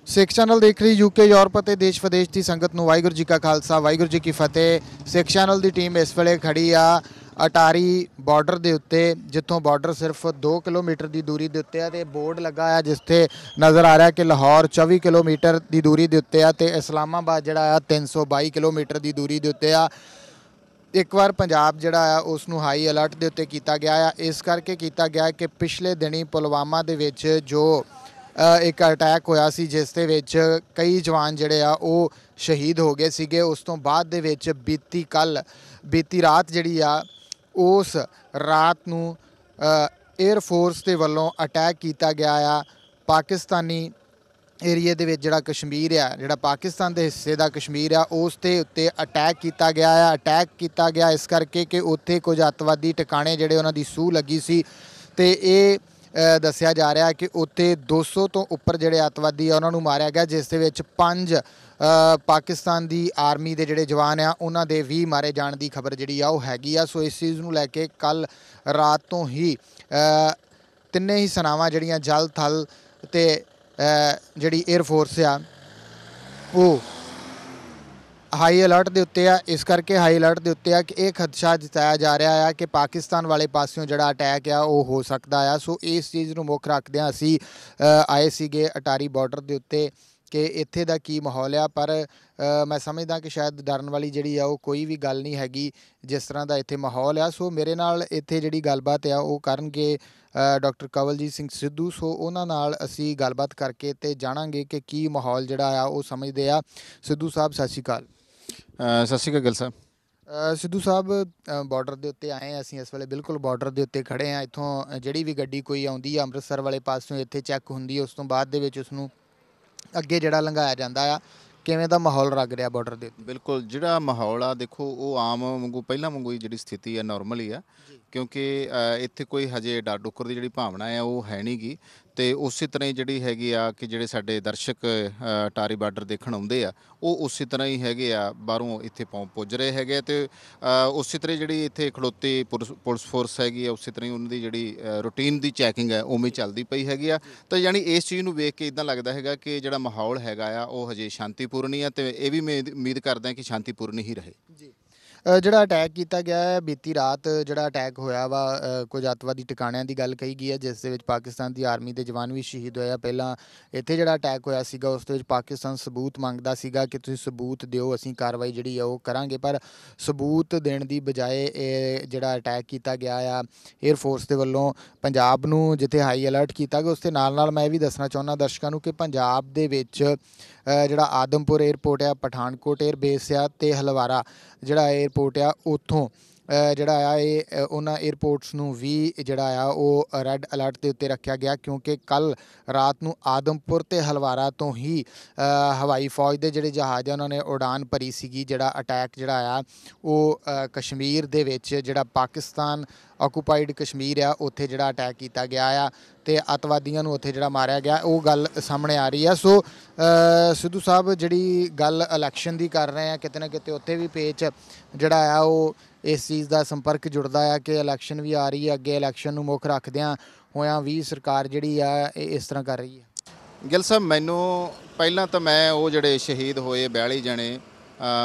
ਸਿੱਖ channel ਦੇਖ ਰਹੀ UK Europe ਅਤੇ ਦੇਸ਼ ਵਿਦੇਸ਼ ਦੀ ਸੰਗਤ ਨੂੰ ਵਾਹਿਗੁਰੂ ਜੀ ਕਾ ਖਾਲਸਾ ਵਾਹਿਗੁਰੂ ਜੀ ਕੀ ਫਤਿਹ। ਸਿੱਖ ਚੈਨਲ ਦੀ ਟੀਮ ਇਸ ਵੇਲੇ ਖੜੀ ਆ ਅਟਾਰੀ ਬਾਰਡਰ ਦੇ ਉੱਤੇ, ਜਿੱਥੋਂ ਬਾਰਡਰ ਸਿਰਫ 2 ਕਿਲੋਮੀਟਰ ਦੀ ਦੂਰੀ ਦੇ ਉੱਤੇ ਆ ਤੇ ਬੋਰਡ ਲੱਗਾ ਆ ਜਿਸ ਤੇ ਨਜ਼ਰ ਆ ਰਿਹਾ ਕਿ ਲਾਹੌਰ 24 ਕਿਲੋਮੀਟਰ ਦੀ ਦੂਰੀ ਦੇ ਉੱਤੇ ਆ ਤੇ ਇਸਲਾਮਾਬਾਦ ਜਿਹੜਾ ਆ 322 ਕਿਲੋਮੀਟਰ ਦੀ ਦੂਰੀ ਦੇ ਉੱਤੇ ਆ। ਇੱਕ ਵਾਰ ਪੰਜਾਬ ਜਿਹੜਾ ਆ ਉਸ ਨੂੰ ਹਾਈ ਅਲਰਟ ਦੇ ਉੱਤੇ ਕੀਤਾ ਗਿਆ ਆ। ਇਸ ਕਰਕੇ ਕੀਤਾ ਗਿਆ ਕਿ ਪਿਛਲੇ ਦਿਨੀ ਪੁਲਵਾਮਾ ਦੇ ਵਿੱਚ ਜੋ ਇੱਕ ਅਟੈਕ ਹੋਇਆ ਸੀ ਜਿਸ ਦੇ ਵਿੱਚ ਕਈ ਜਵਾਨ ਜਿਹੜੇ ਆ ਉਹ ਸ਼ਹੀਦ ਹੋ ਗਏ ਸੀਗੇ। ਉਸ ਤੋਂ ਬਾਅਦ ਦੇ ਵਿੱਚ ਬੀਤੀ ਰਾਤ ਜਿਹੜੀ ਆ ਉਸ ਰਾਤ ਨੂੰ 에ਅਰ ਫੋਰਸ ਦੇ ਵੱਲੋਂ ਅਟੈਕ ਕੀਤਾ ਗਿਆ ਆ ਪਾਕਿਸਤਾਨੀ ਏਰੀਏ ਦੇ ਵਿੱਚ ਜਿਹੜਾ ਕਸ਼ਮੀਰ ਆ, ਜਿਹੜਾ ਪਾਕਿਸਤਾਨ ਦੇ ਹਿੱਸੇ ਦਾ ਕਸ਼ਮੀਰ ਆ, ਉਸ ਦੇ ਉੱਤੇ ਅਟੈਕ ਕੀਤਾ ਗਿਆ ਆ। ਅਟੈਕ ਕੀਤਾ ਗਿਆ ਇਸ ਕਰਕੇ ਕਿ ਉੱਥੇ ਕੁਝ ਅੱਤਵਾਦੀ ਟਿਕਾਣੇ ਜਿਹੜੇ ਉਹਨਾਂ ਦੀ ਸੂਹ ਲੱਗੀ ਸੀ ਤੇ ਇਹ ਦੱਸਿਆ ਜਾ ਰਿਹਾ ਕਿ ਉੱਥੇ 200 ਤੋਂ ਉੱਪਰ ਜਿਹੜੇ ਅੱਤਵਾਦੀ ਆ ਉਹਨਾਂ ਨੂੰ ਮਾਰਿਆ ਗਿਆ, ਜਿਸ ਦੇ ਵਿੱਚ 5 ਪਾਕਿਸਤਾਨ ਦੀ ਆਰਮੀ ਦੇ ਜਿਹੜੇ ਜਵਾਨ ਆ ਉਹਨਾਂ ਦੇ ਵੀ ਮਾਰੇ ਜਾਣ ਦੀ ਖਬਰ ਜਿਹੜੀ ਆ ਉਹ ਹੈਗੀ ਆ। ਸੋ ਇਸ ਚੀਜ਼ ਨੂੰ ਲੈ ਕੇ ਕੱਲ੍ਹ ਰਾਤ ਤੋਂ ਹੀ ਤਿੰਨੇ ਹੀ ਸੈਨਾਵਾਂ ਜਿਹੜੀਆਂ ਜਲ ਥਲ ਅਤੇ ਜਿਹੜੀ 에ਅਰ ਫੋਰਸ ਆ ਉਹ ਹਾਈ ਅਲਰਟ ਦੇ ਉੱਤੇ ਆ। ਇਸ ਕਰਕੇ ਹਾਈ ਅਲਰਟ ਦੇ ਉੱਤੇ ਆ ਕਿ ਇਹ ਖਦਸ਼ਾ ਜਤਾਇਆ ਜਾ ਰਿਹਾ ਆ ਕਿ ਪਾਕਿਸਤਾਨ ਵਾਲੇ ਪਾਸਿਓਂ ਜਿਹੜਾ ਅਟੈਕ ਆ ਉਹ ਹੋ ਸਕਦਾ ਆ। ਸੋ ਇਸ ਚੀਜ਼ ਨੂੰ ਮੁੱਖ ਰੱਖਦਿਆਂ ਅਸੀਂ ਆਏ ਸੀਗੇ ਅਟਾਰੀ ਬਾਰਡਰ ਦੇ ਉੱਤੇ ਕਿ ਇੱਥੇ ਦਾ ਕੀ ਮਾਹੌਲ ਆ। ਪਰ ਮੈਂ ਸਮਝਦਾ ਕਿ ਸ਼ਾਇਦ ਡਰਨ ਵਾਲੀ ਜਿਹੜੀ ਆ ਉਹ ਕੋਈ ਵੀ ਗੱਲ ਨਹੀਂ ਹੈਗੀ ਜਿਸ ਤਰ੍ਹਾਂ ਦਾ ਇੱਥੇ ਮਾਹੌਲ ਆ। ਸੋ ਮੇਰੇ ਨਾਲ ਇੱਥੇ ਜਿਹੜੀ ਗੱਲਬਾਤ ਆ ਉਹ ਕਰਨਗੇ ਡਾਕਟਰ ਕੰਵਲਜੀਤ ਸਿੰਘ ਸਿੱਧੂ। ਸੋ ਉਹਨਾਂ ਨਾਲ ਅਸੀਂ ਗੱਲਬਾਤ ਕਰਕੇ ਤੇ ਜਾਣਾਂਗੇ ਕਿ ਕੀ ਮਾਹੌਲ ਜਿਹੜਾ ਆ ਉਹ ਸਮਝਦੇ ਆ। ਸਿੱਧੂ ਸਾਹਿਬ ਸਤਿ ਸ਼੍ਰੀ ਅਕਾਲ। ਸਤਿ ਸ਼੍ਰੀ ਅਕਾਲ ਗਿੱਲ ਸਾਹਿਬ। ਸਿੱਧੂ ਸਾਹਿਬ ਬਾਰਡਰ ਦੇ ਉੱਤੇ ਆਏ ਅਸੀਂ ਇਸ ਵੇਲੇ ਬਿਲਕੁਲ ਬਾਰਡਰ ਦੇ ਉੱਤੇ ਖੜ੍ਹੇ ਹਾਂ। ਇੱਥੋਂ ਜਿਹੜੀ ਵੀ ਗੱਡੀ ਕੋਈ ਆਉਂਦੀ ਆ ਅੰਮ੍ਰਿਤਸਰ ਵਾਲੇ ਪਾਸਿਓਂ ਇੱਥੇ ਚੈੱਕ ਹੁੰਦੀ ਹੈ, ਉਸ ਤੋਂ ਬਾਅਦ ਦੇ ਵਿੱਚ ਉਸਨੂੰ ਅੱਗੇ ਜਿਹੜਾ ਲੰਘਾਇਆ ਜਾਂਦਾ ਆ। ਕਿਵੇਂ ਦਾ ਮਾਹੌਲ ਲੱਗ ਰਿਹਾ ਬਾਰਡਰ ਦੇ ਉੱਤੇ? ਬਿਲਕੁਲ ਜਿਹੜਾ ਮਾਹੌਲ ਆ ਦੇਖੋ ਉਹ ਆਮ ਵਾਂਗੂ ਪਹਿਲਾਂ ਵਾਂਗੂ ਹੀ ਜਿਹੜੀ ਸਥਿਤੀ ਆ ਨੋਰਮਲ ਹੀ ਆ, ਕਿਉਂਕਿ ਇੱਥੇ ਕੋਈ ਹਜੇ ਡਰ ਡੁੱਕਰ ਦੀ ਜਿਹੜੀ ਭਾਵਨਾ ਆ ਉਹ ਹੈ ਨਹੀਂ ਗੀ। ਅਤੇ ਉਸੇ ਤਰ੍ਹਾਂ ਹੀ ਜਿਹੜੀ ਹੈਗੀ ਆ ਕਿ ਜਿਹੜੇ ਸਾਡੇ ਦਰਸ਼ਕ ਅਟਾਰੀ ਬਾਰਡਰ ਦੇਖਣ ਆਉਂਦੇ ਆ ਉਹ ਉਸੇ ਤਰ੍ਹਾਂ ਹੀ ਹੈਗੇ ਆ, ਬਾਹਰੋਂ ਇੱਥੇ ਪੁੱਜ ਰਹੇ ਹੈਗੇ ਆ। ਅਤੇ ਉਸੇ ਤਰ੍ਹਾਂ ਜਿਹੜੀ ਇੱਥੇ ਖੜੋਤੀ ਪੁਲਿਸ ਫੋਰਸ ਹੈਗੀ ਆ ਉਸੇ ਤਰ੍ਹਾਂ ਹੀ ਉਹਨਾਂ ਦੀ ਜਿਹੜੀ ਰੂਟੀਨ ਦੀ ਚੈਕਿੰਗ ਹੈ ਉਵੇਂ ਚੱਲਦੀ ਪਈ ਹੈਗੀ ਆ। ਤਾਂ ਯਾਨੀ ਇਸ ਚੀਜ਼ ਨੂੰ ਵੇਖ ਕੇ ਇੱਦਾਂ ਲੱਗਦਾ ਹੈਗਾ ਕਿ ਜਿਹੜਾ ਮਾਹੌਲ ਹੈਗਾ ਆ ਉਹ ਹਜੇ ਸ਼ਾਂਤੀਪੂਰਨ ਹੀ ਆ ਅਤੇ ਇਹ ਵੀ ਮੈਂ ਉਮੀਦ ਕਰਦਾ ਕਿ ਸ਼ਾਂਤੀਪੂਰਨ ਹੀ ਰਹੇ ਜੀ। ਜਿਹੜਾ ਅਟੈਕ ਕੀਤਾ ਗਿਆ ਹੈ ਬੀਤੀ ਰਾਤ, ਜਿਹੜਾ ਅਟੈਕ ਹੋਇਆ ਵਾ ਕੁਝ ਅੱਤਵਾਦੀ ਟਿਕਾਣਿਆਂ ਦੀ ਗੱਲ ਕਹੀ ਗਈ ਹੈ ਜਿਸ ਦੇ ਵਿੱਚ ਪਾਕਿਸਤਾਨ ਦੀ ਆਰਮੀ ਦੇ ਜਵਾਨ ਵੀ ਸ਼ਹੀਦ ਹੋਏ ਆ। ਪਹਿਲਾਂ ਇੱਥੇ ਜਿਹੜਾ ਅਟੈਕ ਹੋਇਆ ਸੀਗਾ ਉਸ ਦੇ ਵਿੱਚ ਪਾਕਿਸਤਾਨ ਸਬੂਤ ਮੰਗਦਾ ਸੀਗਾ ਕਿ ਤੁਸੀਂ ਸਬੂਤ ਦਿਓ, ਅਸੀਂ ਕਾਰਵਾਈ ਜਿਹੜੀ ਆ ਉਹ ਕਰਾਂਗੇ। ਪਰ ਸਬੂਤ ਦੇਣ ਦੀ ਬਜਾਏ ਇਹ ਜਿਹੜਾ ਅਟੈਕ ਕੀਤਾ ਗਿਆ ਆ 에ਅਰ ਫੋਰਸ ਦੇ ਵੱਲੋਂ ਪੰਜਾਬ ਨੂੰ ਜਿੱਥੇ ਹਾਈ ਅਲਰਟ ਕੀਤਾ ਗਿਆ, ਉਸ ਦੇ ਨਾਲ ਨਾਲ ਮੈਂ ਇਹ ਵੀ ਦੱਸਣਾ ਚਾਹੁੰਦਾ ਦਰਸ਼ਕਾਂ ਨੂੰ ਕਿ ਪੰਜਾਬ ਦੇ ਵਿੱਚ ਜਿਹੜਾ ਆਦਮਪੁਰ ਏਅਰਪੋਰਟ ਆ, ਪਠਾਨਕੋਟ ਏਅਰ ਬੇਸ ਆ ਅਤੇ ਹਲਵਾਰਾ ਜਿਹੜਾ ਏਅਰਪੋਰਟ ਆ ਉੱਥੋਂ ਜਿਹੜਾ ਆ ਇਹ ਉਹਨਾਂ ਏਅਰਪੋਰਟਸ ਨੂੰ ਵੀ ਜਿਹੜਾ ਆ ਉਹ ਰੈੱਡ ਅਲਰਟ ਦੇ ਉੱਤੇ ਰੱਖਿਆ ਗਿਆ, ਕਿਉਂਕਿ ਕੱਲ੍ਹ ਰਾਤ ਨੂੰ ਆਦਮਪੁਰ ਅਤੇ ਹਲਵਾਰਾ ਤੋਂ ਹੀ ਹਵਾਈ ਫੌਜ ਦੇ ਜਿਹੜੇ ਜਹਾਜ਼ ਆ ਉਹਨਾਂ ਨੇ ਉਡਾਨ ਭਰੀ ਸੀਗੀ। ਜਿਹੜਾ ਅਟੈਕ ਜਿਹੜਾ ਆ ਉਹ ਕਸ਼ਮੀਰ ਦੇ ਵਿੱਚ ਜਿਹੜਾ ਪਾਕਿਸਤਾਨ ਆਕੂਪਾਈਡ ਕਸ਼ਮੀਰ ਆ ਉੱਥੇ ਜਿਹੜਾ ਅਟੈਕ ਕੀਤਾ ਗਿਆ ਆ ਅਤੇ ਅੱਤਵਾਦੀਆਂ ਨੂੰ ਉੱਥੇ ਜਿਹੜਾ ਮਾਰਿਆ ਗਿਆ ਉਹ ਗੱਲ ਸਾਹਮਣੇ ਆ ਰਹੀ ਆ। ਸੋ ਸਿੱਧੂ ਸਾਹਿਬ ਜਿਹੜੀ ਗੱਲ ਇਲੈਕਸ਼ਨ ਦੀ ਕਰ ਰਹੇ ਆ, ਕਿਤੇ ਨਾ ਕਿਤੇ ਉੱਥੇ ਵੀ ਪੇਚ ਜਿਹੜਾ ਆ ਉਹ ਇਸ ਚੀਜ਼ ਦਾ ਸੰਪਰਕ ਜੁੜਦਾ ਆ ਕਿ ਇਲੈਕਸ਼ਨ ਵੀ ਆ ਰਹੀ ਹੈ ਅੱਗੇ। ਇਲੈਕਸ਼ਨ ਨੂੰ ਮੁੱਖ ਰੱਖਦਿਆਂ ਹੋਇਆਂ ਵੀ ਸਰਕਾਰ ਜਿਹੜੀ ਆ ਇਹ ਇਸ ਤਰ੍ਹਾਂ ਕਰ ਰਹੀ ਹੈ। ਗਿੱਲ ਸਾਹਿਬ, ਮੈਨੂੰ ਪਹਿਲਾਂ ਤਾਂ ਮੈਂ ਉਹ ਜਿਹੜੇ ਸ਼ਹੀਦ ਹੋਏ 42 ਜਣੇ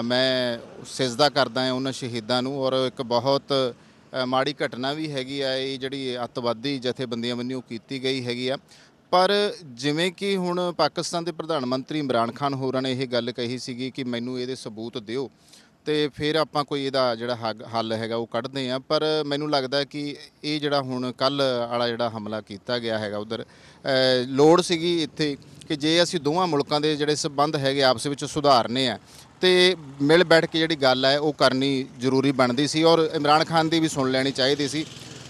ਮੈਂ ਸਿਜਦਾ ਕਰਦਾ ਹਾਂ ਉਹਨਾਂ ਸ਼ਹੀਦਾਂ ਨੂੰ। ਔਰ ਇੱਕ ਬਹੁਤ ਮਾੜੀ ਘਟਨਾ ਵੀ ਹੈਗੀ ਆ ਇਹ ਜਿਹੜੀ ਅੱਤਵਾਦੀ ਜਥੇਬੰਦੀਆਂ ਵੱਲੋਂ ਕੀਤੀ ਗਈ ਹੈਗੀ ਆ। ਪਰ ਜਿਵੇਂ ਕਿ ਹੁਣ ਪਾਕਿਸਤਾਨ ਦੇ ਪ੍ਰਧਾਨ ਮੰਤਰੀ ਇਮਰਾਨ ਖਾਨ ਹੋਰਾਂ ਨੇ ਇਹ ਗੱਲ ਕਹੀ ਸੀਗੀ ਕਿ ਮੈਨੂੰ ਇਹਦੇ ਸਬੂਤ ਦਿਓ ਅਤੇ ਫਿਰ ਆਪਾਂ ਕੋਈ ਇਹਦਾ ਜਿਹੜਾ ਹੱਲ ਹੈਗਾ ਉਹ ਕੱਢਦੇ ਹਾਂ। ਪਰ ਮੈਨੂੰ ਲੱਗਦਾ ਕਿ ਇਹ ਜਿਹੜਾ ਹੁਣ ਕੱਲ੍ਹ ਵਾਲਾ ਜਿਹੜਾ ਹਮਲਾ ਕੀਤਾ ਗਿਆ ਹੈਗਾ ਉੱਧਰ ਲੋੜ ਸੀਗੀ ਇੱਥੇ ਕਿ ਜੇ ਅਸੀਂ ਦੋਵਾਂ ਮੁਲਕਾਂ ਦੇ ਜਿਹੜੇ ਸੰਬੰਧ ਹੈਗੇ ਆਪਸ ਵਿੱਚ ਸੁਧਾਰਨੇ ਆ ਅਤੇ ਮਿਲ ਬੈਠ ਕੇ ਜਿਹੜੀ ਗੱਲ ਹੈ ਉਹ ਕਰਨੀ ਜ਼ਰੂਰੀ ਬਣਦੀ ਸੀ ਔਰ ਇਮਰਾਨ ਖਾਨ ਦੀ ਵੀ ਸੁਣ ਲੈਣੀ ਚਾਹੀਦੀ ਸੀ।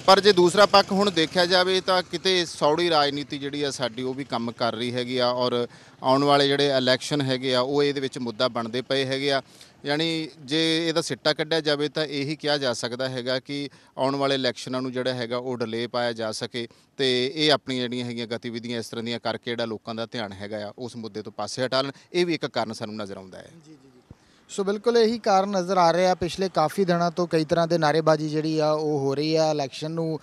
ਪਰ ਜੇ ਦੂਸਰਾ ਪੱਖ ਹੁਣ ਦੇਖਿਆ ਜਾਵੇ ਤਾਂ ਕਿਤੇ ਸੌੜੀ ਰਾਜਨੀਤੀ ਜਿਹੜੀ ਆ ਸਾਡੀ ਉਹ ਵੀ ਕੰਮ ਕਰ ਰਹੀ ਹੈਗੀ ਆ ਔਰ ਆਉਣ ਵਾਲੇ ਜਿਹੜੇ ਇਲੈਕਸ਼ਨ ਹੈਗੇ ਆ ਉਹ ਇਹਦੇ ਵਿੱਚ ਮੁੱਦਾ ਬਣਦੇ ਪਏ ਹੈਗੇ ਆ। ਯਾਨੀ ਜੇ ਇਹਦਾ ਸਿੱਟਾ ਕੱਢਿਆ ਜਾਵੇ ਤਾਂ ਇਹੀ ਕਿਹਾ ਜਾ ਸਕਦਾ ਹੈਗਾ ਕਿ ਆਉਣ ਵਾਲੇ ਇਲੈਕਸ਼ਨਾਂ ਨੂੰ ਜਿਹੜਾ ਹੈਗਾ ਉਹ ਡਿਲੇ ਪਾਇਆ ਜਾ ਸਕੇ ਅਤੇ ਇਹ ਆਪਣੀਆਂ ਜਿਹੜੀਆਂ ਹੈਗੀਆਂ ਗਤੀਵਿਧੀਆਂ ਇਸ ਤਰ੍ਹਾਂ ਦੀਆਂ ਕਰਕੇ ਜਿਹੜਾ ਲੋਕਾਂ ਦਾ ਧਿਆਨ ਹੈਗਾ ਆ ਉਸ ਮੁੱਦੇ ਤੋਂ ਪਾਸੇ ਹਟਾ ਲੈਣ। ਇਹ ਵੀ ਇੱਕ ਕਾਰਨ ਸਾਨੂੰ ਨਜ਼ਰ ਆਉਂਦਾ ਹੈ। ਜੀ ਜੀ ਜੀ। ਸੋ ਬਿਲਕੁਲ ਇਹੀ ਕਾਰਨ ਨਜ਼ਰ ਆ ਰਿਹਾ ਪਿਛਲੇ ਕਾਫੀ ਦਿਨਾਂ ਤੋਂ ਕਈ ਤਰ੍ਹਾਂ ਦੇ ਨਾਅਰੇਬਾਜ਼ੀ ਜਿਹੜੀ ਆ ਉਹ ਹੋ ਰਹੀ ਆ ਇਲੈਕਸ਼ਨ ਨੂੰ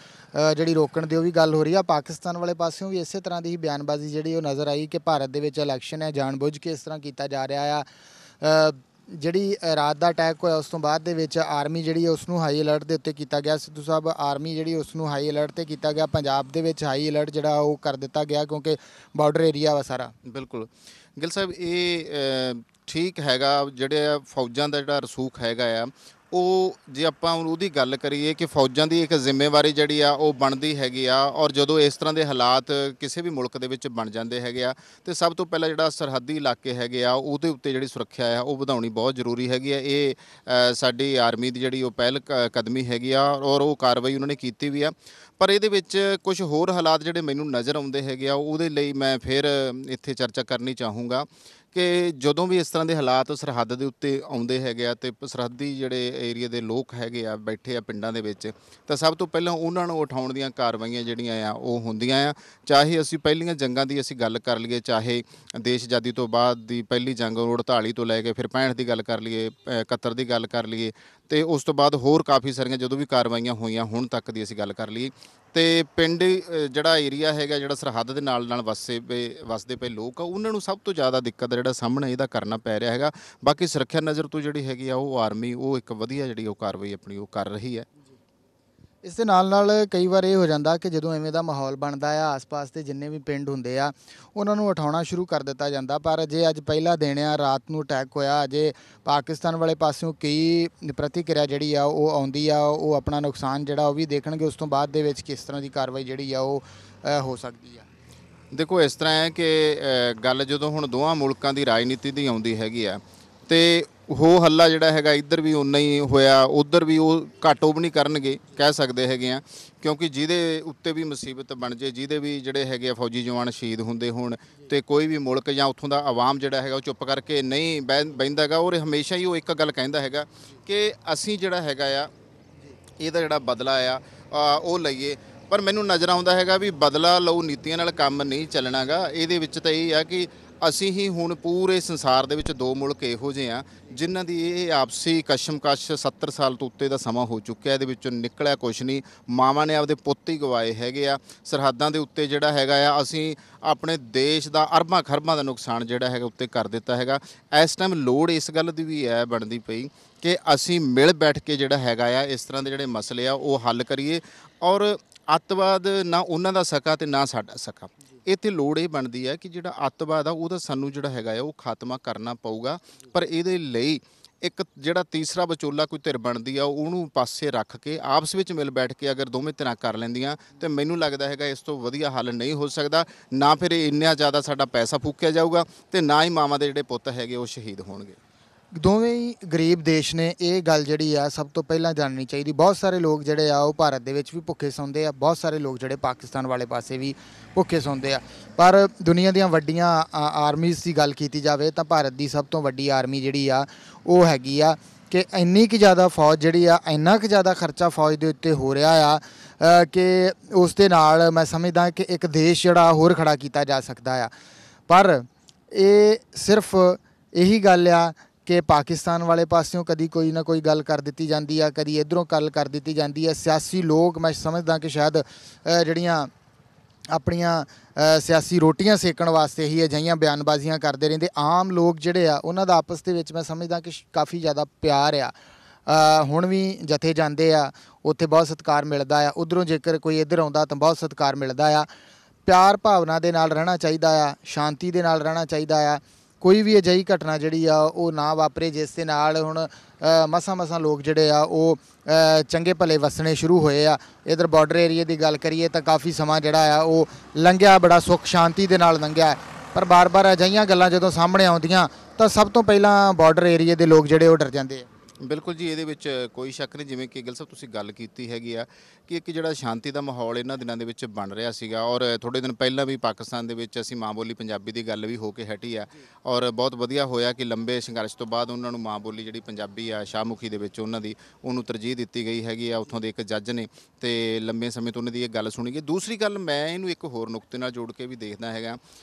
ਜਿਹੜੀ ਰੋਕਣ ਦੀ ਉਹ ਵੀ ਗੱਲ ਹੋ ਰਹੀ ਆ। ਪਾਕਿਸਤਾਨ ਵਾਲੇ ਪਾਸਿਓਂ ਵੀ ਇਸੇ ਤਰ੍ਹਾਂ ਦੀ ਹੀ ਬਿਆਨਬਾਜ਼ੀ ਜਿਹੜੀ ਉਹ ਨਜ਼ਰ ਆਈ ਕਿ ਭਾਰਤ ਦੇ ਵਿੱਚ ਇਲੈਕਸ਼ਨ ਹੈ, ਜਾਣਬੁੱਝ ਕੇ ਇਸ ਤਰ੍ਹਾਂ ਕੀਤਾ ਜਾ ਰਿਹਾ ਆ। ਜਿਹੜੀ ਰਾਤ ਦਾ ਅਟੈਕ ਹੋਇਆ ਉਸ ਤੋਂ ਬਾਅਦ ਦੇ ਵਿੱਚ ਆਰਮੀ ਜਿਹੜੀ ਉਸ ਨੂੰ ਹਾਈ ਅਲਰਟ ਦੇ ਉੱਤੇ ਕੀਤਾ ਗਿਆ। ਸਿੱਧੂ ਸਾਹਿਬ ਆਰਮੀ ਜਿਹੜੀ ਉਸ ਨੂੰ ਹਾਈ ਅਲਰਟ 'ਤੇ ਕੀਤਾ ਗਿਆ। ਪੰਜਾਬ ਦੇ ਵਿੱਚ ਹਾਈ ਅਲਰਟ ਜਿਹੜਾ ਉਹ ਕਰ ਦਿੱਤਾ ਗਿਆ ਕਿਉਂਕਿ ਬਾਰਡਰ ਏਰੀਆ ਵਾ ਸਾਰਾ। ਬਿਲਕੁਲ ਗਿੱਲ ਸਾਹਿਬ, ਇਹ ਠੀਕ ਹੈਗਾ। ਜਿਹੜੇ ਫੌਜਾਂ ਦਾ ਜਿਹੜਾ ਰਸੂਖ ਹੈਗਾ ਆ, ਉਹ ਜੇ ਆਪਾਂ ਉਹਦੀ ਗੱਲ ਕਰੀਏ ਕਿ ਫੌਜਾਂ ਦੀ ਇੱਕ ਜ਼ਿੰਮੇਵਾਰੀ ਜਿਹੜੀ ਆ ਉਹ ਬਣਦੀ ਹੈਗੀ ਆ। ਔਰ ਜਦੋਂ ਇਸ ਤਰ੍ਹਾਂ ਦੇ ਹਾਲਾਤ ਕਿਸੇ ਵੀ ਮੁਲਕ ਦੇ ਵਿੱਚ ਬਣ ਜਾਂਦੇ ਹੈਗੇ ਆ, ਤੇ ਸਭ ਤੋਂ ਪਹਿਲਾਂ ਜਿਹੜਾ ਸਰਹੱਦੀ ਇਲਾਕੇ ਹੈਗੇ ਆ ਉਹਦੇ ਉੱਤੇ ਜਿਹੜੀ ਸੁਰੱਖਿਆ ਆ ਉਹ ਵਧਾਉਣੀ ਬਹੁਤ ਜ਼ਰੂਰੀ ਹੈਗੀ ਆ। ਇਹ ਸਾਡੀ ਆਰਮੀ ਦੀ ਜਿਹੜੀ ਉਹ ਪਹਿਲ ਕਦਮੀ ਹੈਗੀ ਆ ਔਰ ਉਹ ਕਾਰਵਾਈ ਉਹਨਾਂ ਨੇ ਕੀਤੀ ਵੀ ਆ। ਪਰ ਇਹਦੇ ਵਿੱਚ ਕੁਝ ਹੋਰ ਹਾਲਾਤ ਜਿਹੜੇ ਮੈਨੂੰ ਨਜ਼ਰ ਆਉਂਦੇ ਹੈਗੇ ਆ, ਉਹਦੇ ਲਈ ਮੈਂ ਫਿਰ ਇੱਥੇ ਚਰਚਾ ਕਰਨੀ ਚਾਹੂੰਗਾ ਕਿ ਜਦੋਂ ਵੀ ਇਸ ਤਰ੍ਹਾਂ ਦੇ ਹਾਲਾਤ ਸਰਹੱਦ ਦੇ ਉੱਤੇ ਆਉਂਦੇ ਹੈਗੇ ਆ ਅਤੇ ਸਰਹੱਦੀ ਜਿਹੜੇ ਏਰੀਏ ਦੇ ਲੋਕ ਹੈਗੇ ਆ ਬੈਠੇ ਆ ਪਿੰਡਾਂ ਦੇ ਵਿੱਚ, ਤਾਂ ਸਭ ਤੋਂ ਪਹਿਲਾਂ ਉਹਨਾਂ ਨੂੰ ਉਠਾਉਣ ਦੀਆਂ ਕਾਰਵਾਈਆਂ ਜਿਹੜੀਆਂ ਆ ਉਹ ਹੁੰਦੀਆਂ ਆ। ਚਾਹੇ ਅਸੀਂ ਪਹਿਲੀਆਂ ਜੰਗਾਂ ਦੀ ਅਸੀਂ ਗੱਲ ਕਰ ਲਈਏ, ਚਾਹੇ ਦੇਸ਼ ਆਜ਼ਾਦੀ ਤੋਂ ਬਾਅਦ ਦੀ ਪਹਿਲੀ ਜੰਗ 48 ਤੋਂ ਲੈ ਕੇ ਫਿਰ 65 ਦੀ ਗੱਲ ਕਰ ਲਈਏ, 71 ਦੀ ਗੱਲ ਕਰ ਲਈਏ, ਅਤੇ ਉਸ ਤੋਂ ਬਾਅਦ ਹੋਰ ਕਾਫੀ ਸਾਰੀਆਂ ਜਦੋਂ ਵੀ ਕਾਰਵਾਈਆਂ ਹੋਈਆਂ ਹੁਣ ਤੱਕ ਦੀ ਅਸੀਂ ਗੱਲ ਕਰ ਲਈਏ, ਅਤੇ ਪਿੰਡ ਜਿਹੜਾ ਏਰੀਆ ਹੈਗਾ ਜਿਹੜਾ ਸਰਹੱਦ ਦੇ ਨਾਲ ਨਾਲ ਵਸਦੇ ਪਏ ਲੋਕ ਆ, ਉਹਨਾਂ ਨੂੰ ਸਭ ਤੋਂ ਜ਼ਿਆਦਾ ਦਿੱਕਤ ਜਿਹੜਾ ਸਾਹਮਣਾ ਇਹਦਾ ਕਰਨਾ ਪੈ ਰਿਹਾ ਹੈਗਾ। ਬਾਕੀ ਸੁਰੱਖਿਆ ਨਜ਼ਰ ਤੋਂ ਜਿਹੜੀ ਹੈਗੀ ਆ ਉਹ ਆਰਮੀ ਉਹ ਇੱਕ ਵਧੀਆ ਜਿਹੜੀ ਉਹ ਕਾਰਵਾਈ ਆਪਣੀ ਉਹ ਕਰ ਰਹੀ ਹੈ। ਇਸ ਦੇ ਨਾਲ ਕਈ ਵਾਰ ਇਹ ਹੋ ਜਾਂਦਾ ਕਿ ਜਦੋਂ ਐਵੇਂ ਦਾ ਮਾਹੌਲ ਬਣਦਾ ਆ, ਆਸ-ਪਾਸ ਦੇ ਜਿੰਨੇ ਵੀ ਪਿੰਡ ਹੁੰਦੇ ਆ ਉਹਨਾਂ ਨੂੰ ਉਠਾਉਣਾ ਸ਼ੁਰੂ ਕਰ ਦਿੱਤਾ ਜਾਂਦਾ। ਪਰ ਜੇ ਅੱਜ ਪਹਿਲਾ ਦਿਨ ਆ, ਰਾਤ ਨੂੰ ਅਟੈਕ ਹੋਇਆ, ਅਜੇ ਪਾਕਿਸਤਾਨ ਵਾਲੇ ਪਾਸਿਓਂ ਕਈ ਪ੍ਰਤੀਕਿਰਿਆ ਜਿਹੜੀ ਆ ਉਹ ਆਉਂਦੀ ਆ, ਉਹ ਆਪਣਾ ਨੁਕਸਾਨ ਜਿਹੜਾ ਉਹ ਵੀ ਦੇਖਣਗੇ। ਉਸ ਤੋਂ ਬਾਅਦ ਦੇ ਵਿੱਚ ਕਿਸ ਤਰ੍ਹਾਂ ਦੀ ਕਾਰਵਾਈ ਜਿਹੜੀ ਆ ਉਹ ਹੋ ਸਕਦੀ ਆ। ਦੇਖੋ ਇਸ ਤਰ੍ਹਾਂ ਹੈ ਕਿ ਗੱਲ ਜਦੋਂ ਹੁਣ ਦੋਵਾਂ ਮੁਲਕਾਂ ਦੀ ਰਾਜਨੀਤੀ ਦੀ ਆਉਂਦੀ ਹੈਗੀ ਆ, ਅਤੇ ਹੋ ਹੱਲਾ ਜਿਹੜਾ ਹੈਗਾ ਇੱਧਰ ਵੀ ਉਨਾ ਹੀ ਹੋਇਆ, ਉੱਧਰ ਵੀ ਉਹ ਘੱਟ ਉਹ ਵੀ ਨਹੀਂ ਕਰਨਗੇ ਕਹਿ ਸਕਦੇ ਹੈਗੇ ਆ। ਕਿਉਂਕਿ ਜਿਹਦੇ ਉੱਤੇ ਵੀ ਮੁਸੀਬਤ ਬਣ ਜੇ, ਜਿਹਦੇ ਵੀ ਜਿਹੜੇ ਹੈਗੇ ਆ ਫੌਜੀ ਜਵਾਨ ਸ਼ਹੀਦ ਹੁੰਦੇ ਹੋਣ, ਅਤੇ ਕੋਈ ਵੀ ਮੁਲਕ ਜਾਂ ਉੱਥੋਂ ਦਾ ਆਵਾਮ ਜਿਹੜਾ ਹੈਗਾ ਉਹ ਚੁੱਪ ਕਰਕੇ ਨਹੀਂ ਬਹਿੰਦਾ ਹੈਗਾ। ਔਰ ਹਮੇਸ਼ਾ ਹੀ ਉਹ ਇੱਕ ਗੱਲ ਕਹਿੰਦਾ ਹੈਗਾ ਕਿ ਅਸੀਂ ਜਿਹੜਾ ਹੈਗਾ ਆ ਇਹਦਾ ਜਿਹੜਾ ਬਦਲਾ ਆ ਉਹ ਲਈਏ। ਪਰ ਮੈਨੂੰ ਨਜ਼ਰ ਆਉਂਦਾ ਹੈਗਾ ਵੀ ਬਦਲਾ ਲਓ ਨੀਤੀਆਂ ਨਾਲ ਕੰਮ ਨਹੀਂ ਚੱਲਣਾ ਗਾ। ਇਹਦੇ ਵਿੱਚ ਤਾਂ ਇਹ ਆ ਕਿ ਅਸੀਂ ਹੀ ਹੁਣ ਪੂਰੇ ਸੰਸਾਰ ਦੇ ਵਿੱਚ ਦੋ ਮੁਲਕ ਇਹੋ ਜਿਹੇ ਆ ਜਿਨ੍ਹਾਂ ਦੀ ਇਹ ਆਪਸੀ ਕਸ਼ਮਕਸ਼ 70 ਸਾਲ ਤੋਂ ਉੱਤੇ ਦਾ ਸਮਾਂ ਹੋ ਚੁੱਕਿਆ, ਇਹਦੇ ਵਿੱਚੋਂ ਨਿਕਲਿਆ ਕੁਛ ਨਹੀਂ। ਮਾਵਾਂ ਨੇ ਆਪਦੇ ਪੁੱਤ ਹੀ ਗਵਾਏ ਹੈਗੇ ਆ। ਸਰਹੱਦਾਂ ਦੇ ਉੱਤੇ ਜਿਹੜਾ ਹੈਗਾ ਆ ਅਸੀਂ ਆਪਣੇ ਦੇਸ਼ ਦਾ ਅਰਬਾਂ ਖਰਬਾਂ ਦਾ ਨੁਕਸਾਨ ਜਿਹੜਾ ਹੈਗਾ ਉੱਤੇ ਕਰ ਦਿੱਤਾ ਹੈਗਾ। ਇਸ ਟਾਈਮ ਲੋੜ ਇਸ ਗੱਲ ਦੀ ਵੀ ਹੈ ਬਣਦੀ ਪਈ ਕਿ ਅਸੀਂ ਮਿਲ ਬੈਠ ਕੇ ਜਿਹੜਾ ਹੈਗਾ ਆ ਇਸ ਤਰ੍ਹਾਂ ਦੇ ਜਿਹੜੇ ਮਸਲੇ ਆ ਉਹ ਹੱਲ ਕਰੀਏ। ਔਰ ਅੱਤਵਾਦ ਨਾ ਉਹਨਾਂ ਦਾ ਸਕਾ ਅਤੇ ਨਾ ਸਾਡਾ ਸਕਾ। ਇੱਥੇ ਲੋੜ ਇਹ ਬਣਦੀ ਹੈ ਕਿ ਜਿਹੜਾ ਅੱਤਵਾਦ ਆ ਉਹਦਾ ਸਾਨੂੰ ਜਿਹੜਾ ਹੈਗਾ ਆ ਉਹ ਖਾਤਮਾ ਕਰਨਾ ਪਊਗਾ। ਪਰ ਇਹਦੇ ਲਈ ਇੱਕ ਜਿਹੜਾ ਤੀਸਰਾ ਵਿਚੋਲਾ ਕੋਈ ਧਿਰ ਬਣਦੀ ਆ ਉਹਨੂੰ ਪਾਸੇ ਰੱਖ ਕੇ ਆਪਸ ਵਿੱਚ ਮਿਲ ਬੈਠ ਕੇ ਅਗਰ ਦੋਵੇਂ ਧਿਰਾਂ ਕਰ ਲੈਂਦੀਆਂ ਤਾਂ ਮੈਨੂੰ ਲੱਗਦਾ ਹੈਗਾ ਇਸ ਤੋਂ ਵਧੀਆ ਹੱਲ ਨਹੀਂ ਹੋ ਸਕਦਾ। ਨਾ ਫਿਰ ਇੰਨਾ ਜ਼ਿਆਦਾ ਸਾਡਾ ਪੈਸਾ ਫੂਕਿਆ ਜਾਊਗਾ ਅਤੇ ਨਾ ਹੀ ਮਾਵਾਂ ਦੇ ਜਿਹੜੇ ਪੁੱਤ ਹੈਗੇ ਉਹ ਸ਼ਹੀਦ ਹੋਣਗੇ। ਦੋਵੇਂ ਹੀ ਗਰੀਬ ਦੇਸ਼ ਨੇ, ਇਹ ਗੱਲ ਜਿਹੜੀ ਆ ਸਭ ਤੋਂ ਪਹਿਲਾਂ ਜਾਣਨੀ ਚਾਹੀਦੀ। ਬਹੁਤ ਸਾਰੇ ਲੋਕ ਜਿਹੜੇ ਆ ਉਹ ਭਾਰਤ ਦੇ ਵਿੱਚ ਵੀ ਭੁੱਖੇ ਸੌਂਦੇ ਆ, ਬਹੁਤ ਸਾਰੇ ਲੋਕ ਜਿਹੜੇ ਪਾਕਿਸਤਾਨ ਵਾਲੇ ਪਾਸੇ ਵੀ ਭੁੱਖੇ ਸੌਂਦੇ ਆ। ਪਰ ਦੁਨੀਆ ਦੀਆਂ ਵੱਡੀਆਂ ਆਰਮੀਜ਼ ਦੀ ਗੱਲ ਕੀਤੀ ਜਾਵੇ ਤਾਂ ਭਾਰਤ ਦੀ ਸਭ ਤੋਂ ਵੱਡੀ ਆਰਮੀ ਜਿਹੜੀ ਆ ਉਹ ਹੈਗੀ ਆ ਕਿ ਇੰਨੀ ਕੁ ਜ਼ਿਆਦਾ ਫੌਜ ਜਿਹੜੀ ਆ, ਇੰਨਾ ਕੁ ਜ਼ਿਆਦਾ ਖਰਚਾ ਫੌਜ ਦੇ ਉੱਤੇ ਹੋ ਰਿਹਾ ਆ ਕਿ ਉਸ ਦੇ ਨਾਲ ਮੈਂ ਸਮਝਦਾ ਕਿ ਇੱਕ ਦੇਸ਼ ਜਿਹੜਾ ਹੋਰ ਖੜਾ ਕੀਤਾ ਜਾ ਸਕਦਾ ਆ। ਪਰ ਇਹ ਸਿਰਫ ਇਹੀ ਗੱਲ ਆ ਕਿ ਪਾਕਿਸਤਾਨ ਵਾਲੇ ਪਾਸਿਓਂ ਕਦੀ ਕੋਈ ਨਾ ਕੋਈ ਗੱਲ ਕਰ ਦਿੱਤੀ ਜਾਂਦੀ ਆ, ਕਦੀ ਇੱਧਰੋਂ ਗੱਲ ਕਰ ਦਿੱਤੀ ਜਾਂਦੀ ਹੈ। ਸਿਆਸੀ ਲੋਕ ਮੈਂ ਸਮਝਦਾ ਕਿ ਸ਼ਾਇਦ ਜਿਹੜੀਆਂ ਆਪਣੀਆਂ ਸਿਆਸੀ ਰੋਟੀਆਂ ਸੇਕਣ ਵਾਸਤੇ ਹੀ ਅਜਿਹੀਆਂ ਬਿਆਨਬਾਜ਼ੀਆਂ ਕਰਦੇ ਰਹਿੰਦੇ। ਆਮ ਲੋਕ ਜਿਹੜੇ ਆ ਉਹਨਾਂ ਦਾ ਆਪਸ ਦੇ ਵਿੱਚ ਮੈਂ ਸਮਝਦਾ ਕਿ ਕਾਫੀ ਜ਼ਿਆਦਾ ਪਿਆਰ ਆ। ਹੁਣ ਵੀ ਜਥੇ ਜਾਂਦੇ ਆ, ਉੱਥੇ ਬਹੁਤ ਸਤਿਕਾਰ ਮਿਲਦਾ ਆ। ਉੱਧਰੋਂ ਜੇਕਰ ਕੋਈ ਇੱਧਰ ਆਉਂਦਾ ਤਾਂ ਬਹੁਤ ਸਤਿਕਾਰ ਮਿਲਦਾ ਆ। ਪਿਆਰ ਭਾਵਨਾ ਦੇ ਨਾਲ ਰਹਿਣਾ ਚਾਹੀਦਾ ਆ, ਸ਼ਾਂਤੀ ਦੇ ਨਾਲ ਰਹਿਣਾ ਚਾਹੀਦਾ ਆ। ਕੋਈ ਵੀ ਅਜਿਹੀ ਘਟਨਾ ਜਿਹੜੀ ਆ ਉਹ ਨਾ ਵਾਪਰੇ ਜਿਸ ਦੇ ਨਾਲ ਹੁਣ ਮਸਾਂ ਲੋਕ ਜਿਹੜੇ ਆ ਉਹ ਚੰਗੇ ਭਲੇ ਵਸਣੇ ਸ਼ੁਰੂ ਹੋਏ ਆ। ਇੱਧਰ ਬਾਰਡਰ ਏਰੀਏ ਦੀ ਗੱਲ ਕਰੀਏ ਤਾਂ ਕਾਫੀ ਸਮਾਂ ਜਿਹੜਾ ਆ ਉਹ ਲੰਘਿਆ, ਬੜਾ ਸੁੱਖ ਸ਼ਾਂਤੀ ਦੇ ਨਾਲ ਲੰਘਿਆ। ਪਰ ਬਾਰ-ਬਾਰ ਅਜਿਹੀਆਂ ਗੱਲਾਂ ਜਦੋਂ ਸਾਹਮਣੇ ਆਉਂਦੀਆਂ ਤਾਂ ਸਭ ਤੋਂ ਪਹਿਲਾਂ ਬਾਰਡਰ ਏਰੀਏ ਦੇ ਲੋਕ ਜਿਹੜੇ ਉਹ ਡਰ ਜਾਂਦੇ ਆ। ਬਿਲਕੁਲ ਜੀ, ਇਹਦੇ ਵਿੱਚ ਕੋਈ ਸ਼ੱਕ ਨਹੀਂ। ਜਿਵੇਂ ਕਿ ਗਿੱਲ ਸਾਹਿਬ ਤੁਸੀਂ ਗੱਲ ਕੀਤੀ ਹੈਗੀ ਆ ਕਿ ਇੱਕ ਜਿਹੜਾ ਸ਼ਾਂਤੀ ਦਾ ਮਾਹੌਲ ਇਹਨਾਂ ਦਿਨਾਂ ਦੇ ਵਿੱਚ ਬਣ ਰਿਹਾ ਸੀਗਾ। ਔਰ ਥੋੜ੍ਹੇ ਦਿਨ ਪਹਿਲਾਂ ਵੀ ਪਾਕਿਸਤਾਨ ਦੇ ਵਿੱਚ ਅਸੀਂ ਮਾਂ ਬੋਲੀ ਪੰਜਾਬੀ ਦੀ ਗੱਲ ਵੀ ਹੋ ਕੇ ਹਟੀ ਆ। ਔਰ ਬਹੁਤ ਵਧੀਆ ਹੋਇਆ ਕਿ ਲੰਬੇ ਸੰਘਰਸ਼ ਤੋਂ ਬਾਅਦ ਉਹਨਾਂ ਨੂੰ ਮਾਂ ਬੋਲੀ ਜਿਹੜੀ ਪੰਜਾਬੀ ਆ ਸ਼ਾਹਮੁਖੀ ਦੇ ਵਿੱਚ ਉਹਨਾਂ ਦੀ ਉਹਨੂੰ ਤਰਜੀਹ ਦਿੱਤੀ ਗਈ ਹੈਗੀ ਆ ਉੱਥੋਂ ਦੇ ਇੱਕ ਜੱਜ ਨੇ, ਅਤੇ ਲੰਬੇ ਸਮੇਂ ਤੋਂ ਉਹਨਾਂ ਦੀ ਇਹ ਗੱਲ ਸੁਣੀ ਗਈ। ਦੂਸਰੀ ਗੱਲ ਮੈਂ ਇਹਨੂੰ ਇੱਕ ਹੋਰ ਨੁਕਤੇ ਨਾਲ ਜੋੜ ਕੇ ਵੀ ਦੇਖਦਾ ਹੈਗਾ,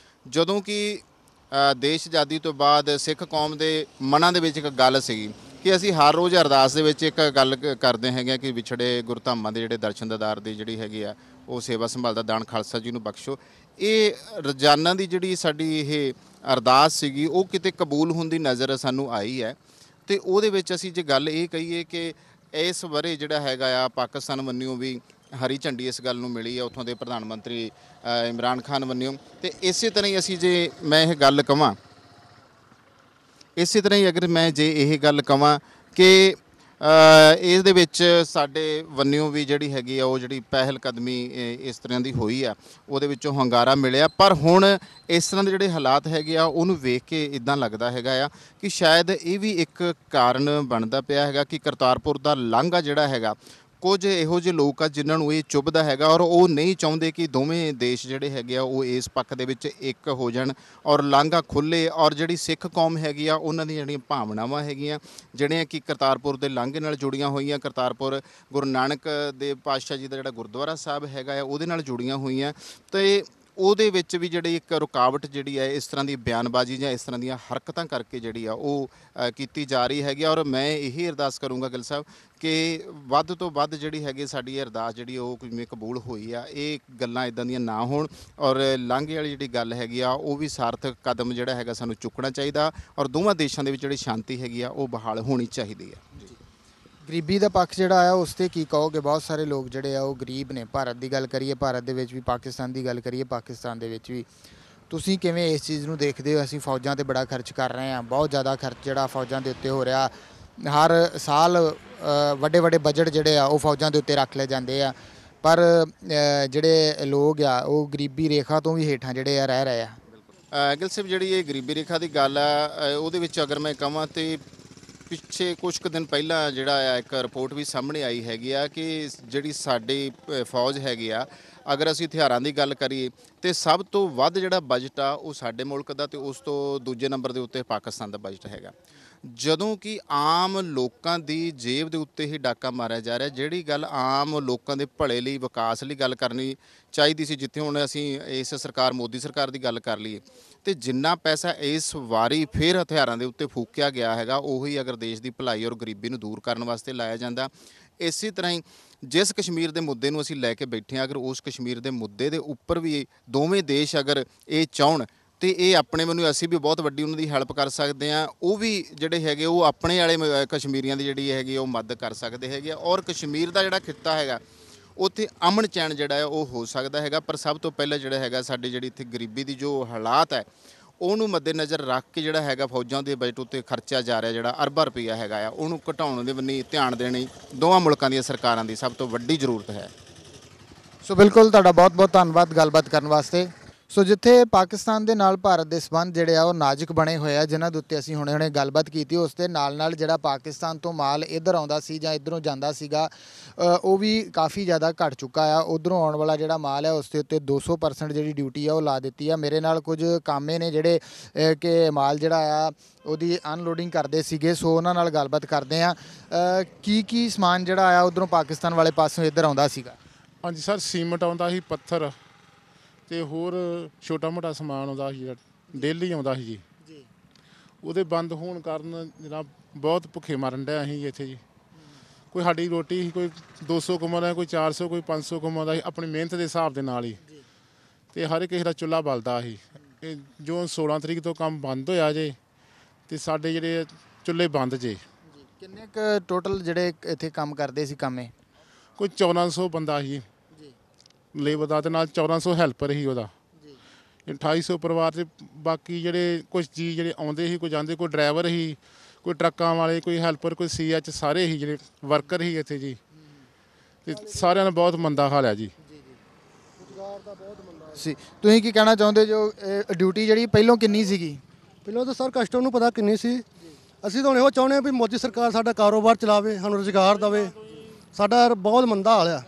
ਜਦੋਂ ਕਿ ਦੇਸ਼ ਆਜ਼ਾਦੀ ਤੋਂ ਬਾਅਦ ਸਿੱਖ ਕੌਮ ਦੇ ਮਨਾਂ ਦੇ ਵਿੱਚ ਇੱਕ ਗੱਲ ਸੀਗੀ ਕਿ ਅਸੀਂ ਹਰ ਰੋਜ਼ ਅਰਦਾਸ ਦੇ ਵਿੱਚ ਇੱਕ ਗੱਲ ਕਰਦੇ ਹੈਗੇ ਕਿ ਵਿਛੜੇ ਗੁਰਧਾਮਾਂ ਦੇ ਜਿਹੜੇ ਦਰਸ਼ਨ ਦੀਦਾਰ ਦੀ ਜਿਹੜੀ ਹੈਗੀ ਆ ਉਹ ਸੇਵਾ ਸੰਭਾਲਦਾ ਦਾਨ ਖਾਲਸਾ ਜੀ ਨੂੰ ਬਖਸ਼ੋ। ਇਹ ਰੋਜ਼ਾਨਾ ਦੀ ਜਿਹੜੀ ਸਾਡੀ ਇਹ ਅਰਦਾਸ ਸੀਗੀ ਉਹ ਕਿਤੇ ਕਬੂਲ ਹੁੰਦੀ ਨਜ਼ਰ ਸਾਨੂੰ ਆਈ ਹੈ। ਅਤੇ ਉਹਦੇ ਵਿੱਚ ਅਸੀਂ ਜੇ ਗੱਲ ਇਹ ਕਹੀਏ ਕਿ ਇਸ ਵਰੇ ਜਿਹੜਾ ਹੈਗਾ ਆ ਪਾਕਿਸਤਾਨ ਵੱਲੋਂ ਵੀ ਹਰੀ ਝੰਡੀ ਇਸ ਗੱਲ ਨੂੰ ਮਿਲੀ ਹੈ, ਉੱਥੋਂ ਦੇ ਪ੍ਰਧਾਨ ਮੰਤਰੀ ਇਮਰਾਨ ਖਾਨ ਵੱਲੋਂ। ਅਤੇ ਇਸੇ ਤਰ੍ਹਾਂ ਹੀ ਅਸੀਂ ਜੇ ਮੈਂ ਇਹ ਗੱਲ ਕਹਾਂ ਇਸੇ ਤਰ੍ਹਾਂ ਹੀ ਅਗਰ ਮੈਂ ਜੇ ਇਹ ਗੱਲ ਕਹਾਂ ਕਿ ਇਹਦੇ ਵਿੱਚ ਸਾਡੇ ਵੱਲੋਂ ਵੀ ਜਿਹੜੀ ਹੈਗੀ ਆ ਉਹ ਜਿਹੜੀ ਪਹਿਲ ਕਦਮੀ ਇਸ ਤਰ੍ਹਾਂ ਦੀ ਹੋਈ ਆ, ਉਹਦੇ ਵਿੱਚੋਂ ਹੁੰਗਾਰਾ ਮਿਲਿਆ। ਪਰ ਹੁਣ ਇਸ ਤਰ੍ਹਾਂ ਦੇ ਜਿਹੜੇ ਹਾਲਾਤ ਹੈਗੇ ਆ ਉਹਨੂੰ ਵੇਖ ਕੇ ਇੱਦਾਂ ਲੱਗਦਾ ਹੈਗਾ ਆ ਕਿ ਸ਼ਾਇਦ ਇਹ ਵੀ ਇੱਕ ਕਾਰਨ ਬਣਦਾ ਪਿਆ ਹੈਗਾ ਕਿ ਕਰਤਾਰਪੁਰ ਦਾ ਲਾਂਘਾ ਜਿਹੜਾ ਹੈਗਾ ਕੁਝ ਇਹੋ ਜਿਹੇ ਲੋਕ ਆ ਜਿਨ੍ਹਾਂ ਨੂੰ ਇਹ ਚੁੱਭਦਾ ਹੈਗਾ ਔਰ ਉਹ ਨਹੀਂ ਚਾਹੁੰਦੇ ਕਿ ਦੋਵੇਂ ਦੇਸ਼ ਜਿਹੜੇ ਹੈਗੇ ਆ ਉਹ ਇਸ ਪੱਖ ਦੇ ਵਿੱਚ ਇੱਕ ਹੋ ਜਾਣ ਔਰ ਲਾਂਘਾ ਖੁੱਲ੍ਹੇ। ਔਰ ਜਿਹੜੀ ਸਿੱਖ ਕੌਮ ਹੈਗੀ ਆ ਉਹਨਾਂ ਦੀਆਂ ਜਿਹੜੀਆਂ ਭਾਵਨਾਵਾਂ ਹੈਗੀਆਂ ਜਿਹੜੀਆਂ ਕਿ ਕਰਤਾਰਪੁਰ ਦੇ ਲਾਂਘੇ ਨਾਲ ਜੁੜੀਆਂ ਹੋਈਆਂ, ਕਰਤਾਰਪੁਰ ਗੁਰੂ ਨਾਨਕ ਦੇਵ ਪਾਤਸ਼ਾਹ ਜੀ ਦਾ ਜਿਹੜਾ ਗੁਰਦੁਆਰਾ ਸਾਹਿਬ ਹੈਗਾ ਆ ਉਹਦੇ ਨਾਲ ਜੁੜੀਆਂ ਹੋਈਆਂ। ਅਤੇ ਉਹਦੇ ਵਿੱਚ ਵੀ ਜਿਹੜੀ ਇੱਕ ਰੁਕਾਵਟ ਜਿਹੜੀ ਹੈ ਇਸ ਤਰ੍ਹਾਂ ਦੀ ਬਿਆਨਬਾਜ਼ੀ ਜਾਂ ਇਸ ਤਰ੍ਹਾਂ ਦੀਆਂ ਹਰਕਤਾਂ ਕਰਕੇ ਜਿਹੜੀ ਆ ਉਹ ਕੀਤੀ ਜਾ ਰਹੀ ਹੈਗੀ। ਔਰ ਮੈਂ ਇਹੀ ਅਰਦਾਸ ਕਰੂੰਗਾ ਗਿੱਲ ਸਾਹਿਬ ਕਿ ਵੱਧ ਤੋਂ ਵੱਧ ਜਿਹੜੀ ਹੈਗੀ ਸਾਡੀ ਇਹ ਅਰਦਾਸ ਜਿਹੜੀ ਉਹ ਕਿਵੇਂ ਕਬੂਲ ਹੋਈ ਆ, ਇਹ ਗੱਲਾਂ ਇੱਦਾਂ ਦੀਆਂ ਨਾ ਹੋਣ ਔਰ ਲਾਂਘੇ ਵਾਲੀ ਜਿਹੜੀ ਗੱਲ ਹੈਗੀ ਆ ਉਹ ਵੀ ਸਾਰਥਕ ਕਦਮ ਜਿਹੜਾ ਹੈਗਾ ਸਾਨੂੰ ਚੁੱਕਣਾ ਚਾਹੀਦਾ ਔਰ ਦੋਵਾਂ ਦੇਸ਼ਾਂ ਦੇ ਵਿੱਚ ਜਿਹੜੀ ਸ਼ਾਂਤੀ ਹੈਗੀ ਆ ਉਹ ਬਹਾਲ ਹੋਣੀ ਚਾਹੀਦੀ ਹੈ। ਗਰੀਬੀ ਦਾ ਪੱਖ ਜਿਹੜਾ ਆ ਉਸ 'ਤੇ ਕੀ ਕਹੋਗੇ? ਬਹੁਤ ਸਾਰੇ ਲੋਕ ਜਿਹੜੇ ਆ ਉਹ ਗਰੀਬ ਨੇ। ਭਾਰਤ ਦੀ ਗੱਲ ਕਰੀਏ, ਭਾਰਤ ਦੇ ਵਿੱਚ ਵੀ, ਪਾਕਿਸਤਾਨ ਦੀ ਗੱਲ ਕਰੀਏ, ਪਾਕਿਸਤਾਨ ਦੇ ਵਿੱਚ ਵੀ। ਤੁਸੀਂ ਕਿਵੇਂ ਇਸ ਚੀਜ਼ ਨੂੰ ਦੇਖਦੇ ਹੋ? ਅਸੀਂ ਫੌਜਾਂ 'ਤੇ ਬੜਾ ਖਰਚ ਕਰ ਰਹੇ ਹਾਂ, ਬਹੁਤ ਜ਼ਿਆਦਾ ਖਰਚ ਜਿਹੜਾ ਫੌਜਾਂ ਦੇ ਉੱਤੇ ਹੋ ਰਿਹਾ। ਹਰ ਸਾਲ ਵੱਡੇ ਵੱਡੇ ਬਜਟ ਜਿਹੜੇ ਆ ਉਹ ਫੌਜਾਂ ਦੇ ਉੱਤੇ ਰੱਖ ਲਏ ਜਾਂਦੇ ਆ, ਪਰ ਜਿਹੜੇ ਲੋਕ ਆ ਉਹ ਗਰੀਬੀ ਰੇਖਾ ਤੋਂ ਵੀ ਹੇਠਾਂ ਜਿਹੜੇ ਆ ਰਹਿ ਰਹੇ ਆ। ਗਿੱਲ ਸਾਹਿਬ ਜਿਹੜੀ ਇਹ ਗਰੀਬੀ ਰੇਖਾ ਦੀ ਗੱਲ ਆ ਉਹਦੇ ਵਿੱਚ ਅਗਰ ਮੈਂ ਕਹਾਂ ਤਾਂ ਪਿੱਛੇ ਕੁਛ ਕੁ ਦਿਨ ਪਹਿਲਾਂ ਜਿਹੜਾ ਆ ਇੱਕ ਰਿਪੋਰਟ ਵੀ ਸਾਹਮਣੇ ਆਈ ਹੈਗੀ ਆ ਕਿ ਜਿਹੜੀ ਸਾਡੀ ਫੌਜ ਹੈਗੀ ਆ, ਅਗਰ ਅਸੀਂ ਹਥਿਆਰਾਂ ਦੀ ਗੱਲ ਕਰੀਏ ਤਾਂ ਸਭ ਤੋਂ ਵੱਧ ਜਿਹੜਾ ਬਜਟ ਆ ਉਹ ਸਾਡੇ ਮੁਲਕ ਦਾ ਅਤੇ ਉਸ ਤੋਂ ਦੂਜੇ ਨੰਬਰ ਦੇ ਉੱਤੇ ਪਾਕਿਸਤਾਨ ਦਾ ਬਜਟ ਹੈਗਾ। ਜਦੋਂ ਕਿ ਆਮ ਲੋਕਾਂ ਦੀ ਜੇਬ ਦੇ ਉੱਤੇ ਹੀ ਡਾਕਾ ਮਾਰਿਆ ਜਾ ਰਿਹਾ। ਜਿਹੜੀ ਗੱਲ ਆਮ ਲੋਕਾਂ ਦੇ ਭਲੇ ਲਈ, ਵਿਕਾਸ ਲਈ ਗੱਲ ਕਰਨੀ ਚਾਹੀਦੀ ਸੀ, ਜਿੱਥੇ ਹੁਣ ਅਸੀਂ ਇਸ ਸਰਕਾਰ ਮੋਦੀ ਸਰਕਾਰ ਦੀ ਗੱਲ ਕਰ ਲਈਏ ਅਤੇ ਜਿੰਨਾ ਪੈਸਾ ਇਸ ਵਾਰੀ ਫਿਰ ਹਥਿਆਰਾਂ ਦੇ ਉੱਤੇ ਫੂਕਿਆ ਗਿਆ ਹੈਗਾ ਉਹੀ ਅਗਰ ਦੇਸ਼ ਦੀ ਭਲਾਈ ਔਰ ਗਰੀਬੀ ਨੂੰ ਦੂਰ ਕਰਨ ਵਾਸਤੇ ਲਾਇਆ ਜਾਂਦਾ। ਇਸੇ ਤਰ੍ਹਾਂ ਹੀ ਜਿਸ ਕਸ਼ਮੀਰ ਦੇ ਮੁੱਦੇ ਨੂੰ ਅਸੀਂ ਲੈ ਕੇ ਬੈਠੇ ਹਾਂ, ਅਗਰ ਉਸ ਕਸ਼ਮੀਰ ਦੇ ਮੁੱਦੇ ਦੇ ਉੱਪਰ ਵੀ ਦੋਵੇਂ ਦੇਸ਼ ਅਗਰ ਇਹ ਚਾਹੁਣ ਅਤੇ ਇਹ ਆਪਣੇ ਵੱਲੋਂ ਅਸੀਂ ਵੀ ਬਹੁਤ ਵੱਡੀ ਉਹਨਾਂ ਦੀ ਹੈਲਪ ਕਰ ਸਕਦੇ ਹਾਂ। ਉਹ ਵੀ ਜਿਹੜੇ ਹੈਗੇ ਉਹ ਆਪਣੇ ਵਾਲੇ ਕਸ਼ਮੀਰੀਆਂ ਦੀ ਜਿਹੜੀ ਹੈਗੀ ਉਹ ਮਦਦ ਕਰ ਸਕਦੇ ਹੈਗੇ ਔਰ ਕਸ਼ਮੀਰ ਦਾ ਜਿਹੜਾ ਖਿੱਤਾ ਹੈਗਾ ਉੱਥੇ ਅਮਨ ਚੈਨ ਜਿਹੜਾ ਹੈ ਉਹ ਹੋ ਸਕਦਾ ਹੈਗਾ। ਪਰ ਸਭ ਤੋਂ ਪਹਿਲਾਂ ਜਿਹੜਾ ਹੈਗਾ ਸਾਡੀ ਜਿਹੜੀ ਇੱਥੇ ਗਰੀਬੀ ਦੀ ਜੋ ਹਾਲਾਤ ਹੈ ਉਹਨੂੰ ਮੱਦੇਨਜ਼ਰ ਰੱਖ ਕੇ ਜਿਹੜਾ ਹੈਗਾ ਫੌਜਾਂ ਦੇ ਬਜਟ ਉੱਤੇ ਖਰਚਿਆ ਜਾ ਰਿਹਾ ਜਿਹੜਾ ਅਰਬਾਂ ਰੁਪਈਆ ਹੈਗਾ ਆ ਉਹਨੂੰ ਘਟਾਉਣ ਦੇ ਬੰਨੀ ਧਿਆਨ ਦੇਣੀ ਦੋਵਾਂ ਮੁਲਕਾਂ ਦੀਆਂ ਸਰਕਾਰਾਂ ਦੀ ਸਭ ਤੋਂ ਵੱਡੀ ਜ਼ਰੂਰਤ ਹੈ। ਸੋ ਬਿਲਕੁਲ ਤੁਹਾਡਾ ਬਹੁਤ ਬਹੁਤ ਧੰਨਵਾਦ ਗੱਲਬਾਤ ਕਰਨ ਵਾਸਤੇ। ਸੋ ਜਿੱਥੇ ਪਾਕਿਸਤਾਨ ਦੇ ਨਾਲ ਭਾਰਤ ਦੇ ਸਬੰਧ ਜਿਹੜੇ ਆ ਉਹ ਨਾਜ਼ੁਕ ਬਣੇ ਹੋਏ ਆ, ਜਿਨ੍ਹਾਂ ਦੇ ਉੱਤੇ ਅਸੀਂ ਹੁਣੇ ਗੱਲਬਾਤ ਕੀਤੀ, ਉਸ ਦੇ ਨਾਲ ਜਿਹੜਾ ਪਾਕਿਸਤਾਨ ਤੋਂ ਮਾਲ ਇੱਧਰ ਆਉਂਦਾ ਸੀ ਜਾਂ ਇੱਧਰੋਂ ਜਾਂਦਾ ਸੀਗਾ ਉਹ ਵੀ ਕਾਫੀ ਜ਼ਿਆਦਾ ਘਟ ਚੁੱਕਾ ਆ। ਉੱਧਰੋਂ ਆਉਣ ਵਾਲਾ ਜਿਹੜਾ ਮਾਲ ਹੈ ਉਸ ਦੇ ਉੱਤੇ 200% ਜਿਹੜੀ ਡਿਊਟੀ ਆ ਉਹ ਲਾ ਦਿੱਤੀ ਆ। ਮੇਰੇ ਨਾਲ ਕੁਝ ਕਾਮੇ ਨੇ ਜਿਹੜੇ ਕਿ ਮਾਲ ਜਿਹੜਾ ਆ ਉਹਦੀ ਅਨਲੋਡਿੰਗ ਕਰਦੇ ਸੀਗੇ, ਸੋ ਉਹਨਾਂ ਨਾਲ ਗੱਲਬਾਤ ਕਰਦੇ ਆ। ਕੀ ਸਮਾਨ ਜਿਹੜਾ ਆ ਉੱਧਰੋਂ ਪਾਕਿਸਤਾਨ ਵਾਲੇ ਪਾਸੋਂ ਇੱਧਰ ਆਉਂਦਾ ਸੀਗਾ? ਹਾਂਜੀ ਸਰ, ਸੀਮਟ ਆਉਂਦਾ ਸੀ, ਪੱਥਰ ਅਤੇ ਹੋਰ ਛੋਟਾ ਮੋਟਾ ਸਮਾਨ ਆਉਂਦਾ ਸੀ, ਡੇਲੀ ਆਉਂਦਾ ਸੀ ਜੀ। ਉਹਦੇ ਬੰਦ ਹੋਣ ਕਾਰਨ ਜਨਾਬ ਬਹੁਤ ਭੁੱਖੇ ਮਰਨ ਡਿਆ ਅਸੀਂ ਇੱਥੇ ਜੀ। ਕੋਈ ਸਾਡੀ ਰੋਟੀ ਸੀ, ਕੋਈ 200 ਕਮਾਉਂਦਾ, ਕੋਈ 400, ਕੋਈ 500 ਕਮਾਉਂਦਾ ਸੀ ਆਪਣੀ ਮਿਹਨਤ ਦੇ ਹਿਸਾਬ ਦੇ ਨਾਲ ਹੀ। ਅਤੇ ਹਰ ਕਿਸੇ ਦਾ ਚੁੱਲ੍ਹਾ ਬਲਦਾ ਸੀ। ਇਹ ਜੋ 16 ਤਰੀਕ ਤੋਂ ਕੰਮ ਬੰਦ ਹੋਇਆ ਜੇ ਅਤੇ ਸਾਡੇ ਜਿਹੜੇ ਚੁੱਲ੍ਹੇ ਬੰਦ ਜੇ। ਕਿੰਨੇ ਕੁ ਟੋਟਲ ਜਿਹੜੇ ਇੱਥੇ ਕੰਮ ਕਰਦੇ ਸੀ ਕਾਮੇ? ਕੋਈ 1400 ਬੰਦਾ ਸੀ ਲੇਬਰ ਦਾ, ਅਤੇ ਨਾਲ 1400 ਹੈਲਪਰ ਸੀ ਉਹਦਾ, 2800 ਪਰਿਵਾਰ। ਅਤੇ ਬਾਕੀ ਜਿਹੜੇ ਕੁਛ ਜੀ ਜਿਹੜੇ ਆਉਂਦੇ ਸੀ, ਕੋਈ ਜਾਂਦੇ, ਕੋਈ ਡਰਾਈਵਰ ਸੀ, ਕੋਈ ਟਰੱਕਾਂ ਵਾਲੇ, ਕੋਈ ਹੈਲਪਰ, ਕੋਈ CH, ਸਾਰੇ ਹੀ ਜਿਹੜੇ ਵਰਕਰ ਸੀ ਇੱਥੇ ਜੀ। ਅਤੇ ਸਾਰਿਆਂ ਨੇ ਬਹੁਤ ਮੰਦਾ ਹਾਲ ਹੈ ਜੀ। ਸੀ ਤੁਸੀਂ ਕੀ ਕਹਿਣਾ ਚਾਹੁੰਦੇ ਜੋ ਡਿਊਟੀ ਜਿਹੜੀ ਪਹਿਲੋਂ ਕਿੰਨੀ ਸੀਗੀ? ਪਹਿਲਾਂ ਤਾਂ ਸਰ ਕਸਟਮਰ ਨੂੰ ਪਤਾ ਕਿੰਨੀ ਸੀ। ਅਸੀਂ ਤਾਂ ਹੁਣ ਇਹੋ ਚਾਹੁੰਦੇ ਹਾਂ ਵੀ ਮੋਦੀ ਸਰਕਾਰ ਸਾਡਾ ਕਾਰੋਬਾਰ ਚਲਾਵੇ, ਸਾਨੂੰ ਰੁਜ਼ਗਾਰ ਦੇਵੇ। ਸਾਡਾ ਬਹੁਤ ਮੰਦਾ ਹਾਲ ਆ।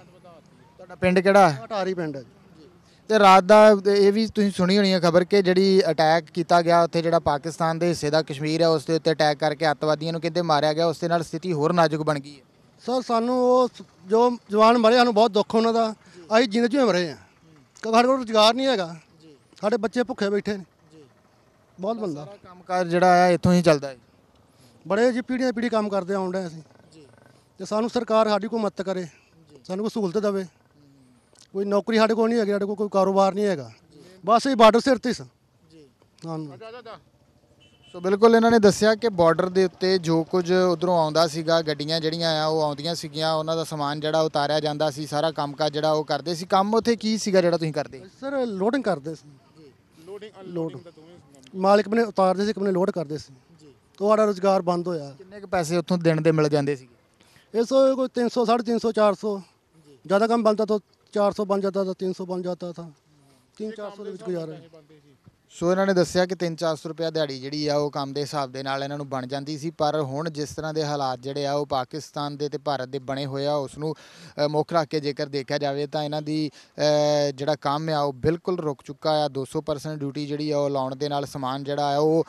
ਤੁਹਾਡਾ ਪਿੰਡ ਕਿਹੜਾ? ਅਟਾਰੀ ਪਿੰਡ ਹੈ। ਅਤੇ ਰਾਤ ਦਾ ਇਹ ਵੀ ਤੁਸੀਂ ਸੁਣੀ ਹੋਣੀ ਹੈ ਖਬਰ ਕਿ ਜਿਹੜੀ ਅਟੈਕ ਕੀਤਾ ਗਿਆ ਉੱਥੇ, ਜਿਹੜਾ ਪਾਕਿਸਤਾਨ ਦੇ ਹਿੱਸੇ ਦਾ ਕਸ਼ਮੀਰ ਹੈ ਉਸ ਦੇ ਉੱਤੇ ਅਟੈਕ ਕਰਕੇ ਅੱਤਵਾਦੀਆਂ ਨੂੰ ਕਿਤੇ ਮਾਰਿਆ ਗਿਆ, ਉਸ ਦੇ ਨਾਲ ਸਥਿਤੀ ਹੋਰ ਨਾਜ਼ੁਕ ਬਣ ਗਈ ਹੈ। ਸਰ ਸਾਨੂੰ ਉਹ ਜੋ ਜਵਾਨ ਮਰੇ ਸਾਨੂੰ ਬਹੁਤ ਦੁੱਖ ਉਹਨਾਂ ਦਾ। ਅਸੀਂ ਜਿੰਦੇ 'ਚ ਮਰੇ ਹਾਂ ਕਿਉਂਕਿ ਸਾਡੇ ਕੋਲ ਰੁਜ਼ਗਾਰ ਨਹੀਂ ਹੈਗਾ, ਸਾਡੇ ਬੱਚੇ ਭੁੱਖੇ ਬੈਠੇ ਨੇ। ਬਹੁਤ ਬੰਦਾ ਸਾਰਾ ਕੰਮਕਾਰ ਜਿਹੜਾ ਆ ਇੱਥੋਂ ਹੀ ਚੱਲਦਾ ਹੈ। ਬੜੇ ਜੀ ਪੀੜ੍ਹੀਆਂ ਪੀੜ੍ਹੀ ਕੰਮ ਕਰਦੇ ਆਉਣ ਡਏ ਅਸੀਂ ਜੀ ਤੇ ਸਾਨੂੰ ਸਰਕਾਰ ਸਾਡੀ ਕੋਈ ਮਦਦ ਕਰੇ, ਸਾਨੂੰ ਕੋਈ ਸਹੂਲਤ ਦੇਵੇ। ਕੋਈ ਨੌਕਰੀ ਸਾਡੇ ਕੋਲ ਨਹੀਂ ਹੈਗੀ, ਸਾਡੇ ਕੋਲ ਕੋਈ ਕਾਰੋਬਾਰ ਨਹੀਂ ਹੈਗਾ, ਬਸ ਇਹ ਬਾਰਡਰ ਸਿਰ ਤੇ ਜੀ। ਸਾਨੂੰ ਸੋ ਬਿਲਕੁਲ ਇਹਨਾਂ ਨੇ ਦੱਸਿਆ ਕਿ ਬਾਰਡਰ ਦੇ ਉੱਤੇ ਜੋ ਕੁਝ ਉਧਰੋਂ ਆਉਂਦਾ ਸੀਗਾ, ਗੱਡੀਆਂ ਜਿਹੜੀਆਂ ਆ ਉਹ ਆਉਂਦੀਆਂ ਸੀਗੀਆਂ, ਉਹਨਾਂ ਦਾ ਸਮਾਨ ਜਿਹੜਾ ਉਤਾਰਿਆ ਜਾਂਦਾ ਸੀ, ਸਾਰਾ ਕੰਮਕਾਜ ਜਿਹੜਾ ਉਹ ਕਰਦੇ ਸੀ। ਕੰਮ ਉੱਥੇ ਕੀ ਸੀਗਾ ਜਿਹੜਾ ਤੁਸੀਂ ਕਰਦੇ? ਸਰ ਲੋਡਿੰਗ ਕਰਦੇ ਸੀ, ਲੋਡਿੰਗ ਲੋਡ ਅਨਲੋਡਿੰਗ ਦਾ ਦੋਵੇਂ ਮਾਲਕ ਨੇ ਉਤਾਰਦੇ ਸੀ, ਇੱਕ ਨੇ ਲੋਡ ਕਰਦੇ ਸੀ। ਤੋਂ ਸਾਡਾ ਰੁਜ਼ਗਾਰ ਬੰਦ ਹੋਇਆ। ਕਿੰਨੇ ਕੁ ਪੈਸੇ ਉੱਥੋਂ ਦਿਨ ਦੇ ਮਿਲ ਜਾਂਦੇ ਸੀਗੇ? ਇਸ ਕੋਈ 300 350 400 ज़्यादा कम बनता तो 400 बन जाता था, 300 बन जाता था, 300-400 ਦੇ ਵਿੱਚ ਗੁਜ਼ਾਰਾ। ਸੋ ਇਹਨਾਂ ਨੇ ਦੱਸਿਆ ਕਿ 300-400 ਰੁਪਇਆ ਦਿਹਾੜੀ ਜਿਹੜੀ ਆ ਉਹ ਕੰਮ ਦੇ ਹਿਸਾਬ ਦੇ ਨਾਲ ਇਹਨਾਂ ਨੂੰ ਬਣ ਜਾਂਦੀ ਸੀ। ਪਰ ਹੁਣ ਜਿਸ ਤਰ੍ਹਾਂ ਦੇ ਹਾਲਾਤ ਜਿਹੜੇ ਆ ਉਹ ਪਾਕਿਸਤਾਨ ਦੇ ਤੇ ਭਾਰਤ ਦੇ ਬਣੇ ਹੋਏ ਆ, ਉਸ ਨੂੰ ਮੁੱਖ ਰੱਖ ਕੇ ਜੇਕਰ ਦੇਖਿਆ ਜਾਵੇ ਤਾਂ ਇਹਨਾਂ ਦੀ ਜਿਹੜਾ ਕੰਮ ਆ ਉਹ ਬਿਲਕੁਲ ਰੁਕ ਚੁੱਕਾ ਆ। 200% ਡਿਊਟੀ ਜਿਹੜੀ ਆ ਉਹ ਲਾਉਣ ਦੇ ਨਾਲ ਸਮਾਨ ਜਿਹੜਾ ਆ ਉਹ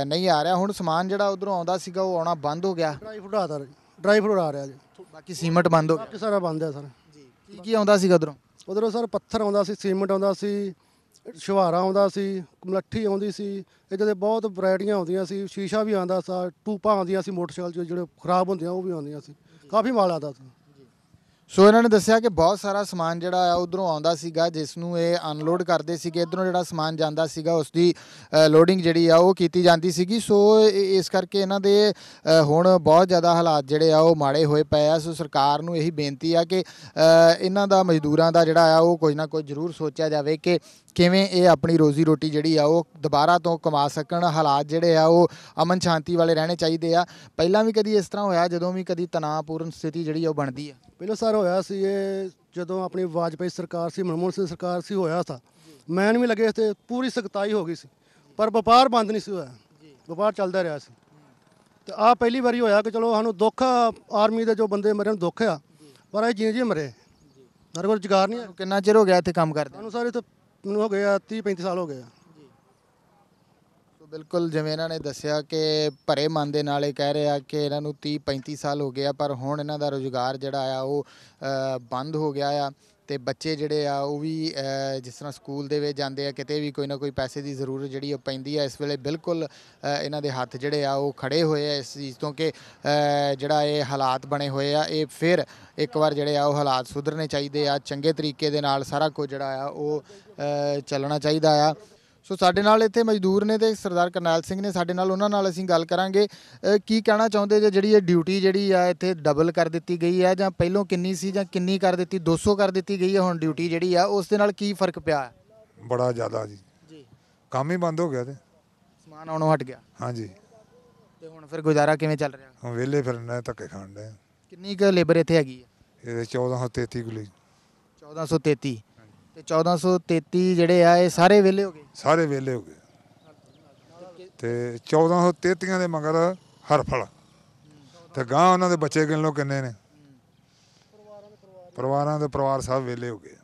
ਨਹੀਂ ਆ ਰਿਹਾ। ਹੁਣ ਸਮਾਨ ਜਿਹੜਾ ਉਧਰੋਂ ਆਉਂਦਾ ਸੀਗਾ ਉਹ ਆਉਣਾ ਬੰਦ ਹੋ ਗਿਆ। ਡਰਾਈ ਫਰੂਟ ਆ ਰਿਹਾ ਜੀ, ਬਾਕੀ ਸੀਮੈਂਟ ਬੰਦ ਹੋ ਗਿਆ। ਬਾਕੀ ਸਾਰਾ ਬੰਦ ਹੈ ਸਰ। ਕੀ ਕੀ ਆਉਂਦਾ ਸੀਗਾ ਉਧਰੋਂ? ਉਧਰੋਂ ਸਰ ਪੱਥਰ ਆਉਂਦਾ ਸੀ, ਸੀਮੈਂਟ ਆਉਂਦਾ ਸੀ, ਛੁਹਾਰਾ ਆਉਂਦਾ ਸੀ, ਮਲੱਠੀ ਆਉਂਦੀ ਸੀ, ਇੱਦਾਂ ਦੇ ਬਹੁਤ ਵੈਰਾਈਟੀਆਂ ਆਉਂਦੀਆਂ ਸੀ। ਸ਼ੀਸ਼ਾ ਵੀ ਆਉਂਦਾ ਸੀ, ਟੂਪਾਂ ਆਉਂਦੀਆਂ ਸੀ ਮੋਟਰਸਾਈਕਲ ਜਿਹੜੇ ਖਰਾਬ ਹੁੰਦੀਆਂ ਉਹ ਵੀ ਆਉਂਦੀਆਂ ਸੀ, ਕਾਫੀ ਮਾਲ ਆਉਂਦਾ ਸੀ। ਸੋ ਇਹਨਾਂ ਨੇ ਦੱਸਿਆ ਕਿ ਬਹੁਤ ਸਾਰਾ ਸਮਾਨ ਜਿਹੜਾ ਆ ਉਧਰੋਂ ਆਉਂਦਾ ਸੀਗਾ, ਜਿਸ ਨੂੰ ਇਹ ਅਨਲੋਡ ਕਰਦੇ ਸੀਗੇ। ਇੱਧਰੋਂ ਜਿਹੜਾ ਸਮਾਨ ਜਾਂਦਾ ਸੀਗਾ ਉਸ ਦੀ ਲੋਡਿੰਗ ਜਿਹੜੀ ਆ ਉਹ ਕੀਤੀ ਜਾਂਦੀ ਸੀਗੀ। ਸੋ ਇਸ ਕਰਕੇ ਇਹਨਾਂ ਦੇ ਹੁਣ ਬਹੁਤ ਜ਼ਿਆਦਾ ਹਾਲਾਤ ਜਿਹੜੇ ਆ ਉਹ ਮਾੜੇ ਹੋਏ ਪਏ ਆ। ਸੋ ਸਰਕਾਰ ਨੂੰ ਇਹੀ ਬੇਨਤੀ ਆ ਕਿ ਇਹਨਾਂ ਦਾ ਮਜ਼ਦੂਰਾਂ ਦਾ ਜਿਹੜਾ ਆ ਉਹ ਕੁਝ ਨਾ ਕੁਝ ਜ਼ਰੂਰ ਸੋਚਿਆ ਜਾਵੇ ਕਿ ਕਿਵੇਂ ਇਹ ਆਪਣੀ ਰੋਜ਼ੀ ਰੋਟੀ ਜਿਹੜੀ ਆ ਉਹ ਦੁਬਾਰਾ ਤੋਂ ਕਮਾ ਸਕਣ। ਹਾਲਾਤ ਜਿਹੜੇ ਆ ਉਹ ਅਮਨ ਸ਼ਾਂਤੀ ਵਾਲੇ ਰਹਿਣੇ ਚਾਹੀਦੇ ਆ। ਪਹਿਲਾਂ ਵੀ ਕਦੀ ਇਸ ਤਰ੍ਹਾਂ ਹੋਇਆ ਜਦੋਂ ਵੀ ਕਦੀ ਤਣਾਅਪੂਰਨ ਸਥਿਤੀ ਜਿਹੜੀ ਆ ਉਹ ਬਣਦੀ ਆ? ਪਹਿਲਾਂ ਸਰ ਹੋਇਆ ਸੀ ਇਹ ਜਦੋਂ ਆਪਣੀ ਵਾਜਪਾਈ ਸਰਕਾਰ ਸੀ, ਮਨਮੋਹਨ ਸਿੰਘ ਸਰਕਾਰ ਸੀ, ਹੋਇਆ ਸੀ। ਮੈਨ ਵੀ ਲੱਗੇ ਤੇ ਪੂਰੀ ਸਖਤਾਈ ਹੋ ਗਈ ਸੀ, ਪਰ ਵਪਾਰ ਬੰਦ ਨਹੀਂ ਸੀ ਹੋਇਆ, ਵਪਾਰ ਚੱਲਦਾ ਰਿਹਾ ਸੀ। ਤੇ ਆਹ ਪਹਿਲੀ ਵਾਰੀ ਹੋਇਆ ਕਿ ਚਲੋ ਸਾਨੂੰ ਦੁੱਖ ਆ, ਆਰਮੀ ਦੇ ਜੋ ਬੰਦੇ ਮਰੇ ਨੂੰ ਦੁੱਖ ਆ, ਪਰ ਇਹ ਜੀ ਮਰੇ, ਸਾਡੇ ਕੋਲ ਰੁਜ਼ਗਾਰ ਨਹੀਂ ਹੈ। ਕਿੰਨਾ ਚਿਰ ਹੋ ਗਿਆ ਇੱਥੇ ਕੰਮ ਕਰਦੇ? ਸਾਨੂੰ ਸਾਰੇ ਤਾਂ ਮੈਨੂੰ ਹੋ ਗਏ ਆ 30-35 ਸਾਲ ਹੋ ਗਏ ਆ। ਸੋ ਬਿਲਕੁਲ ਜਿਵੇਂ ਇਹਨਾਂ ਨੇ ਦੱਸਿਆ ਕਿ ਭਰੇ ਮਨ ਦੇ ਨਾਲ ਇਹ ਕਹਿ ਰਹੇ ਆ ਕਿ ਇਹਨਾਂ ਨੂੰ 30-35 ਸਾਲ ਹੋ ਗਏ ਆ, ਪਰ ਹੁਣ ਇਹਨਾਂ ਦਾ ਰੁਜ਼ਗਾਰ ਜਿਹੜਾ ਆ ਉਹ ਬੰਦ ਹੋ ਗਿਆ ਆ। ਤੇ ਬੱਚੇ ਜਿਹੜੇ ਆ ਉਹ ਵੀ ਜਿਸ ਤਰ੍ਹਾਂ ਸਕੂਲ ਦੇ ਵਿੱਚ ਜਾਂਦੇ ਆ, ਕਿਤੇ ਵੀ ਕੋਈ ਨਾ ਕੋਈ ਪੈਸੇ ਦੀ ਜ਼ਰੂਰਤ ਜਿਹੜੀ ਉਹ ਪੈਂਦੀ ਆ। ਇਸ ਵੇਲੇ ਬਿਲਕੁਲ ਇਹਨਾਂ ਦੇ ਹੱਥ ਜਿਹੜੇ ਆ ਉਹ ਖੜੇ ਹੋਏ ਆ ਇਸ ਚੀਜ਼ ਤੋਂ ਕਿ ਜਿਹੜਾ ਇਹ ਹਾਲਾਤ ਬਣੇ ਹੋਏ ਆ, ਇਹ ਫਿਰ ਇੱਕ ਵਾਰ ਜਿਹੜੇ ਆ ਉਹ ਹਾਲਾਤ ਸੁਧਰਨੇ ਚਾਹੀਦੇ ਆ। ਚੰਗੇ ਤਰੀਕੇ ਦੇ ਨਾਲ ਸਾਰਾ ਕੁਝ ਜਿਹੜਾ ਆ ਉਹ ਚੱਲਣਾ ਚਾਹੀਦਾ ਆ। ਸੋ ਸਾਡੇ ਨਾਲ ਇੱਥੇ ਮਜ਼ਦੂਰ ਨੇ ਤੇ ਸਰਦਾਰ ਕਰਨੈਲ ਸਿੰਘ ਨੇ ਸਾਡੇ ਨਾਲ, ਉਹਨਾਂ ਨਾਲ ਅਸੀਂ ਗੱਲ ਕਰਾਂਗੇ। ਕੀ ਕਹਿਣਾ ਚਾਹੁੰਦੇ ਜੇ ਜਿਹੜੀ ਇਹ ਡਿਊਟੀ ਜਿਹੜੀ ਆ ਇੱਥੇ ਡਬਲ ਕਰ ਦਿੱਤੀ ਗਈ ਹੈ, ਜਾਂ ਪਹਿਲੋਂ ਕਿੰਨੀ ਸੀ ਜਾਂ ਕਿੰਨੀ ਕਰ ਦਿੱਤੀ? 200 ਕਰ ਦਿੱਤੀ ਗਈ ਹੈ ਹੁਣ ਡਿਊਟੀ ਜਿਹੜੀ ਆ, ਉਸ ਦੇ ਨਾਲ ਕੀ ਫਰਕ ਪਿਆ? ਬੜਾ ਜ਼ਿਆਦਾ ਜੀ, ਕੰਮ ਹੀ ਬੰਦ ਹੋ ਗਿਆ ਤੇ ਸਮਾਨ ਆਉਣੋਂ ਹਟ ਗਿਆ। ਹਾਂਜੀ, ਤੇ ਹੁਣ ਫਿਰ ਗੁਜ਼ਾਰਾ ਕਿਵੇਂ ਚੱਲ ਰਿਹਾ? ਹੁਣ ਵਿਹਲੇ ਫਿਰਨਾ, ਧੱਕੇ ਖਾਣ ਡਏ। ਕਿੰਨੀ ਕੁ ਲੇਬਰ ਇੱਥੇ ਹੈਗੀ ਹੈ? ਇਹਦੇ 1433 ਕਿੱਲੇ। 1433 ਤੇ 1433 ਜਿਹੜੇ ਆ ਇਹ ਸਾਰੇ ਵਿਹਲੇ ਹੋ ਗਏ? ਸਾਰੇ ਵਿਹਲੇ ਹੋ ਗਏ ਤੇ 1433 ਦੇ ਮਗਰ ਹਰਫਲ ਤੇ ਗਾਂ ਉਹਨਾਂ ਦੇ ਬੱਚੇ ਗਿਣ ਲਓ ਕਿੰਨੇ ਨੇ। ਪਰਿਵਾਰਾਂ ਦੇ ਪਰਿਵਾਰ ਸਭ ਵਿਹਲੇ ਹੋ ਗਏ।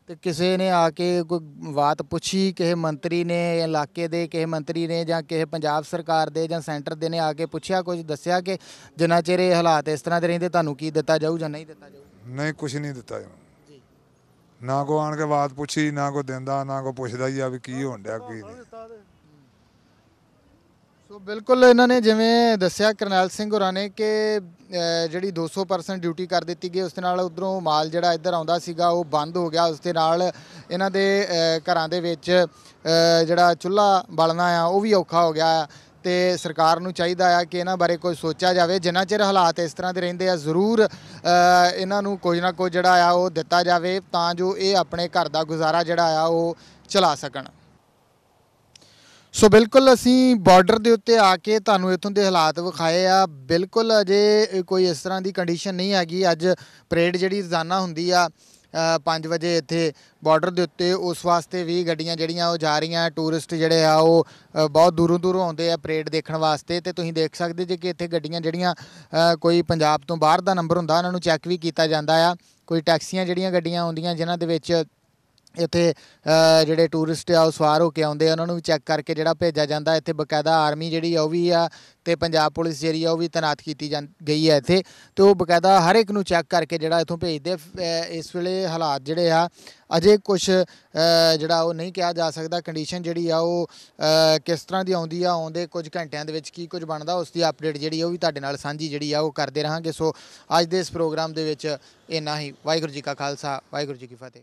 ਤੇ ਕਿਸੇ ਨੇ ਆ ਕੇ ਕੋਈ ਬਾਤ ਪੁੱਛੀ, ਕਿਸੇ ਮੰਤਰੀ ਨੇ, ਇਲਾਕੇ ਦੇ ਕਿਸੇ ਮੰਤਰੀ ਨੇ ਜਾਂ ਕਿਸੇ ਪੰਜਾਬ ਸਰਕਾਰ ਦੇ ਜਾਂ ਸੈਂਟਰ ਦੇ ਨੇ ਆ ਕੇ ਪੁੱਛਿਆ, ਕੁਝ ਦੱਸਿਆ ਕਿ ਜਿੰਨਾ ਚਿਰ ਇਹ ਹਾਲਾਤ ਇਸ ਤਰ੍ਹਾਂ ਦੇ ਰਹਿੰਦੇ ਤੁਹਾਨੂੰ ਕੀ ਦਿੱਤਾ ਜਾਊ ਜਾਂ ਨਹੀਂ ਦਿੱਤਾ ਜਾਊ? ਨਹੀਂ, ਕੁਛ ਨਹੀਂ ਦਿੱਤਾ ਜਾਊ। ਨਾ ਕੋ ਆਣ ਕੇ ਬਾਤ ਪੁੱਛੀ, ਨਾ ਕੋ ਦਿੰਦਾ, ਨਾ ਕੋ ਪੁੱਛਦਾ ਹੀ ਆ ਵੀ ਕੀ ਹੋਣ ਡਿਆ ਕੀ ਨਹੀਂ। ਸੋ ਬਿਲਕੁਲ ਇਹਨਾਂ ਨੇ ਜਿਵੇਂ ਦੱਸਿਆ ਕਰਨੈਲ ਸਿੰਘ ਹੋਰਾਂ ਨੇ ਕਿ ਜਿਹੜੀ 200% ਡਿਊਟੀ ਕਰ ਦਿੱਤੀ ਗਈ, ਉਸ ਦੇ ਨਾਲ ਉਧਰੋਂ ਮਾਲ ਜਿਹੜਾ ਇੱਧਰ ਆਉਂਦਾ ਸੀਗਾ ਉਹ ਬੰਦ ਹੋ ਗਿਆ। ਉਸ ਦੇ ਨਾਲ ਇਹਨਾਂ ਦੇ ਘਰਾਂ ਦੇ ਵਿੱਚ ਜਿਹੜਾ ਚੁੱਲ੍ਹਾ ਬਾਲਣਾ ਆ ਉਹ ਵੀ ਔਖਾ ਹੋ ਗਿਆ। ਤੇ ਸਰਕਾਰ ਨੂੰ ਚਾਹੀਦਾ ਆ ਕਿ ਇਹਨਾਂ ਬਾਰੇ ਕੁਝ ਸੋਚਿਆ ਜਾਵੇ। ਜਿੰਨਾ ਚਿਰ ਹਾਲਾਤ ਇਸ ਤਰ੍ਹਾਂ ਦੇ ਰਹਿੰਦੇ ਆ, ਜ਼ਰੂਰ ਇਹਨਾਂ ਨੂੰ ਕੁਝ ਨਾ ਕੁਝ ਜਿਹੜਾ ਆ ਉਹ ਦਿੱਤਾ ਜਾਵੇ ਤਾਂ ਜੋ ਇਹ ਆਪਣੇ ਘਰ ਦਾ ਗੁਜ਼ਾਰਾ ਜਿਹੜਾ ਆ ਉਹ ਚਲਾ ਸਕਣ। ਸੋ ਬਿਲਕੁਲ ਅਸੀਂ ਬਾਰਡਰ ਦੇ ਉੱਤੇ ਆ ਕੇ ਤੁਹਾਨੂੰ ਇੱਥੋਂ ਦੇ ਹਾਲਾਤ ਵਿਖਾਏ ਆ। ਬਿਲਕੁਲ ਅਜੇ ਕੋਈ ਇਸ ਤਰ੍ਹਾਂ ਦੀ ਕੰਡੀਸ਼ਨ ਨਹੀਂ ਹੈਗੀ। ਅੱਜ ਪਰੇਡ ਜਿਹੜੀ ਰੋਜ਼ਾਨਾ ਹੁੰਦੀ ਆ 5 ਵਜੇ ਇੱਥੇ ਬਾਰਡਰ ਦੇ ਉੱਤੇ, ਉਸ ਵਾਸਤੇ ਵੀ ਗੱਡੀਆਂ ਜਿਹੜੀਆਂ ਉਹ ਜਾ ਰਹੀਆਂ। ਟੂਰਿਸਟ ਜਿਹੜੇ ਆ ਉਹ ਬਹੁਤ ਦੂਰੋਂ ਦੂਰੋਂ ਆਉਂਦੇ ਆ ਪਰੇਡ ਦੇਖਣ ਵਾਸਤੇ। ਤੇ ਤੁਸੀਂ ਦੇਖ ਸਕਦੇ ਜੇ ਕਿ ਇੱਥੇ ਗੱਡੀਆਂ ਜਿਹੜੀਆਂ ਕੋਈ ਪੰਜਾਬ ਤੋਂ ਬਾਹਰ ਦਾ ਨੰਬਰ ਹੁੰਦਾ ਉਹਨਾਂ ਨੂੰ ਚੈੱਕ ਵੀ ਕੀਤਾ ਜਾਂਦਾ ਆ। ਕੋਈ ਟੈਕਸੀਆਂ ਜਿਹੜੀਆਂ ਗੱਡੀਆਂ ਆਉਂਦੀਆਂ ਜਿਨ੍ਹਾਂ ਦੇ ਵਿੱਚ ਇੱਥੇ ਜਿਹੜੇ ਟੂਰਿਸਟ ਆ ਉਹ ਸਵਾਰ ਹੋ ਕੇ ਆਉਂਦੇ ਆ, ਉਹਨਾਂ ਨੂੰ ਵੀ ਚੈੱਕ ਕਰਕੇ ਜਿਹੜਾ ਭੇਜਿਆ ਜਾਂਦਾ। ਇੱਥੇ ਬਕਾਇਦਾ ਆਰਮੀ ਜਿਹੜੀ ਆ ਉਹ ਵੀ ਆ ਤੇ ਪੰਜਾਬ ਪੁਲਿਸ ਜਿਹੜੀ ਆ ਉਹ ਵੀ ਤੈਨਾਤ ਕੀਤੀ ਗਈ ਹੈ ਇੱਥੇ, ਤੇ ਉਹ ਬਕਾਇਦਾ ਹਰ ਇੱਕ ਨੂੰ ਚੈੱਕ ਕਰਕੇ ਜਿਹੜਾ ਇੱਥੋਂ ਭੇਜਦੇ। ਇਸ ਵੇਲੇ ਹਾਲਾਤ ਜਿਹੜੇ ਆ ਅਜੇ ਕੁਛ ਜਿਹੜਾ ਉਹ ਨਹੀਂ ਕਿਹਾ ਜਾ ਸਕਦਾ, ਕੰਡੀਸ਼ਨ ਜਿਹੜੀ ਆ ਉਹ ਕਿਸ ਤਰ੍ਹਾਂ ਦੀ ਆਉਂਦੀ ਆ, ਆਉਂਦੇ ਕੁਝ ਘੰਟਿਆਂ ਦੇ ਵਿੱਚ ਕੀ ਕੁਝ ਬਣਦਾ ਉਸ ਦੀ ਅਪਡੇਟ ਜਿਹੜੀ ਆ ਉਹ ਵੀ ਤੁਹਾਡੇ ਨਾਲ ਸਾਂਝੀ ਜਿਹੜੀ ਆ ਉਹ ਕਰਦੇ ਰਹਾਂਗੇ। ਸੋ ਅੱਜ ਦੇ ਇਸ ਪ੍ਰੋਗਰਾਮ ਦੇ ਵਿੱਚ ਇੰਨਾ ਹੀ। ਵਾਹਿਗੁਰੂ ਜੀ ਕਾ ਖਾਲਸਾ, ਵਾਹਿਗੁਰੂ ਜੀ ਕੀ ਫਤਿਹ।